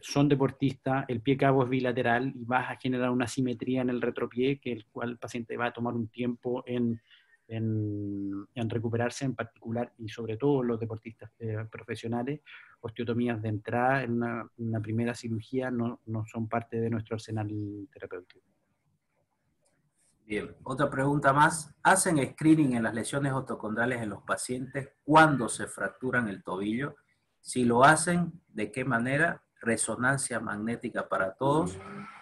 son deportistas, el pie cabo es bilateral y vas a generar una asimetría en el retropié, que el cual el paciente va a tomar un tiempo en recuperarse, en particular, y sobre todo los deportistas profesionales. Osteotomías de entrada en una primera cirugía no son parte de nuestro arsenal terapéutico. Bien, otra pregunta más. ¿Hacen screening en las lesiones osteocondrales en los pacientes cuando se fracturan el tobillo? Si lo hacen, ¿de qué manera? Resonancia magnética para todos.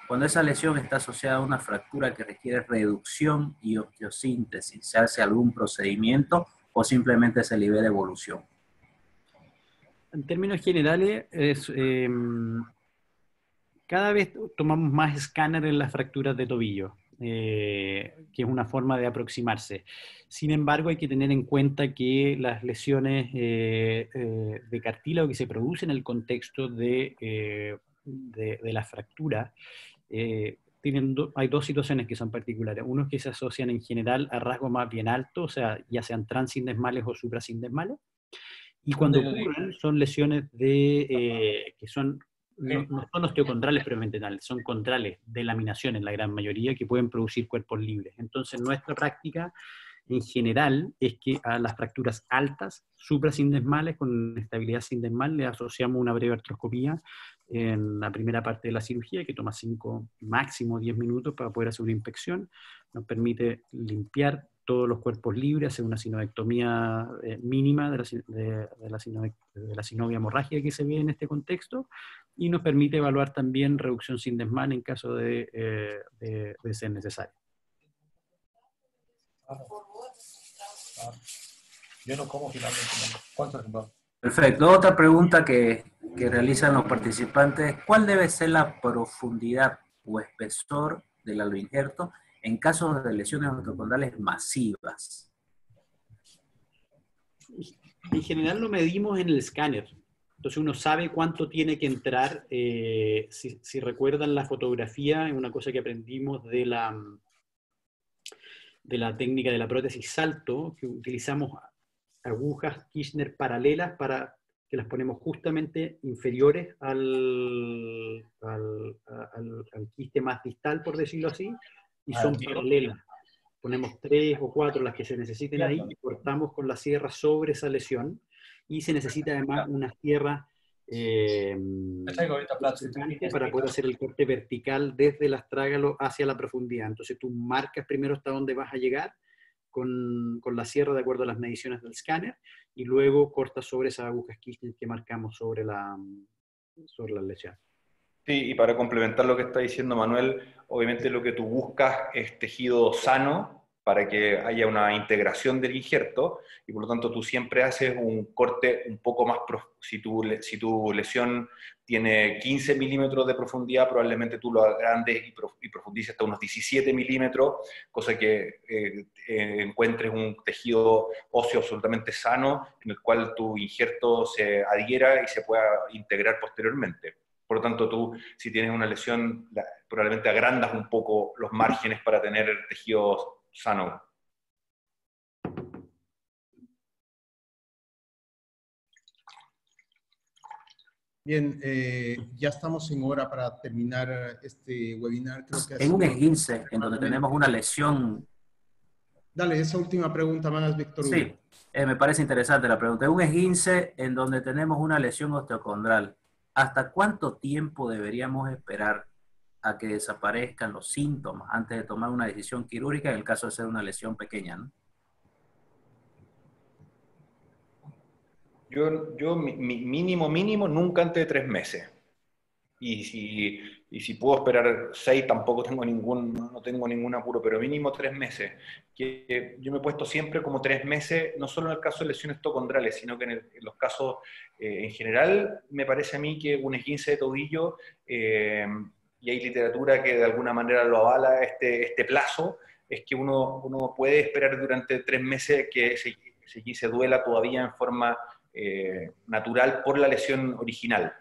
Cuando esa lesión está asociada a una fractura que requiere reducción y osteosíntesis, ¿se hace algún procedimiento o simplemente se libera evolución? En términos generales, cada vez tomamos más escáner en las fracturas de tobillo, que es una forma de aproximarse. Sin embargo, hay que tener en cuenta que las lesiones de cartílago que se producen en el contexto de la fractura, hay dos situaciones que son particulares. Uno es que se asocian en general a rasgos más bien altos, o sea, ya sean transindesmales o suprasindesmales, y cuando ocurren son lesiones que son... No son osteocondrales propiamente tal, son condrales de laminación en la gran mayoría, que pueden producir cuerpos libres. Entonces, nuestra práctica en general es que a las fracturas altas, suprasindesmales, con estabilidad sindesmal, le asociamos una breve artroscopía en la primera parte de la cirugía, que toma 5, máximo 10 minutos para poder hacer una inspección. Nos permite limpiar todos los cuerpos libres, hacer una sinovectomía mínima de la sinovia hemorrágica que se ve en este contexto, y nos permite evaluar también reducción sindesmal en caso de ser necesario. Yo no como finalmente. ¿Cuánto tiempo? Perfecto. Otra pregunta que realizan los participantes: ¿cuál debe ser la profundidad o espesor del aloinjerto en casos de lesiones osteocondrales masivas? En general lo medimos en el escáner. Entonces uno sabe cuánto tiene que entrar. Si recuerdan la fotografía, es una cosa que aprendimos de la técnica de la prótesis salto, que utilizamos agujas Kirchner paralelas para que las ponemos justamente inferiores al quiste más distal, por decirlo así, y son paralelas. Ponemos 3 o 4 las que se necesiten ahí y cortamos con la sierra sobre esa lesión, y se necesita además una sierra para poder hacer el corte vertical desde el astrágalo hacia la profundidad. Entonces tú marcas primero hasta dónde vas a llegar con la sierra de acuerdo a las mediciones del escáner, y luego cortas sobre esas agujas Kirchner que marcamos sobre la lesión. Sí, y para complementar lo que está diciendo Manuel, obviamente lo que tú buscas es tejido sano para que haya una integración del injerto, y por lo tanto tú siempre haces un corte un poco más profundo. Si tu lesión tiene 15 milímetros de profundidad, probablemente tú lo agrandes y profundices hasta unos 17 milímetros, cosa que encuentres un tejido óseo absolutamente sano en el cual tu injerto se adhiera y se pueda integrar posteriormente. Por lo tanto, tú, si tienes una lesión, probablemente agrandas un poco los márgenes para tener el tejido sano. Bien, ya estamos en hora para terminar este webinar. Creo que en un esguince, en donde tenemos una lesión... Dale, esa última pregunta más, Víctor Hugo. Sí, me parece interesante la pregunta. En un esguince en donde tenemos una lesión osteocondral, ¿hasta cuánto tiempo deberíamos esperar a que desaparezcan los síntomas antes de tomar una decisión quirúrgica en el caso de ser una lesión pequeña, ¿no? Yo mínimo, nunca antes de 3 meses. Y si puedo esperar 6, tampoco no tengo ningún apuro, pero mínimo 3 meses. Que yo me he puesto siempre como 3 meses, no solo en el caso de lesiones osteocondrales, sino que en los casos en general, me parece a mí que un esguince de tobillo, y hay literatura que de alguna manera lo avala este plazo, es que uno puede esperar durante 3 meses que ese esguince duela todavía en forma natural por la lesión original.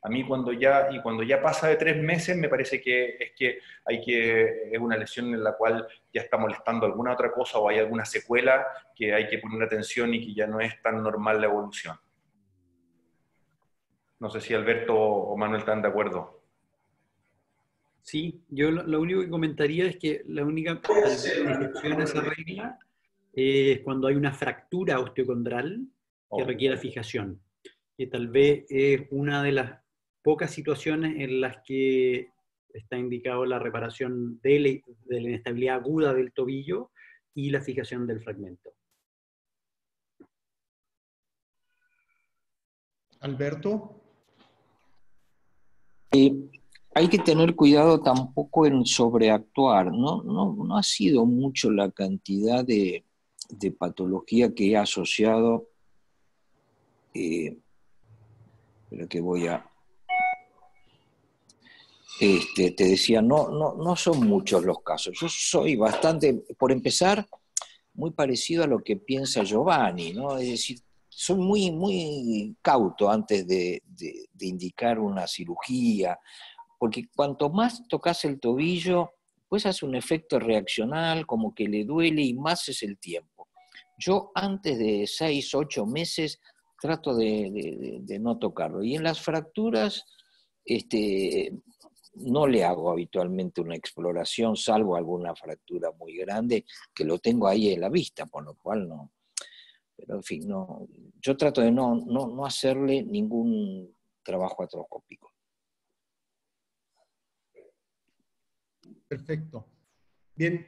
A mí cuando ya pasa de 3 meses me parece que es una lesión en la cual ya está molestando alguna otra cosa o hay alguna secuela que hay que poner atención y que ya no es tan normal la evolución. No sé si Alberto o Manuel están de acuerdo. Sí, yo lo único que comentaría es que la única excepción a esa regla es cuando hay una fractura osteocondral que requiera fijación, que tal vez es una de las pocas situaciones en las que está indicado la reparación de la inestabilidad aguda del tobillo y la fijación del fragmento. Alberto. Hay que tener cuidado tampoco en sobreactuar, no ha sido mucho la cantidad de patología que he asociado, pero que voy a... te decía, no son muchos los casos. Yo soy bastante, por empezar, muy parecido a lo que piensa Giovanni, ¿no? Es decir, soy muy cauto antes de indicar una cirugía, porque cuanto más tocas el tobillo, pues hace un efecto reaccional, como que le duele y más es el tiempo. Yo antes de 6, 8 meses trato de no tocarlo. Y en las fracturas, no le hago habitualmente una exploración, salvo alguna fractura muy grande, que lo tengo ahí en la vista, por lo cual no. Pero en fin, no, yo trato de no hacerle ningún trabajo artroscópico. Perfecto. Bien,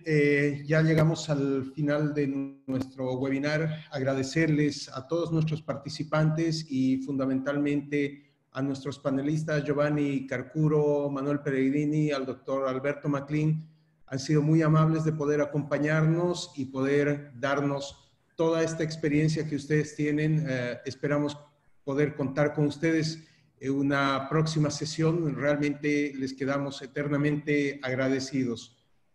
ya llegamos al final de nuestro webinar. Agradecerles a todos nuestros participantes y fundamentalmente a nuestros panelistas Giovanni Carcuro, Manuel Peregrini, al doctor Alberto Maclin. Han sido muy amables de poder acompañarnos y poder darnos toda esta experiencia que ustedes tienen. Esperamos poder contar con ustedes en una próxima sesión. Realmente les quedamos eternamente agradecidos.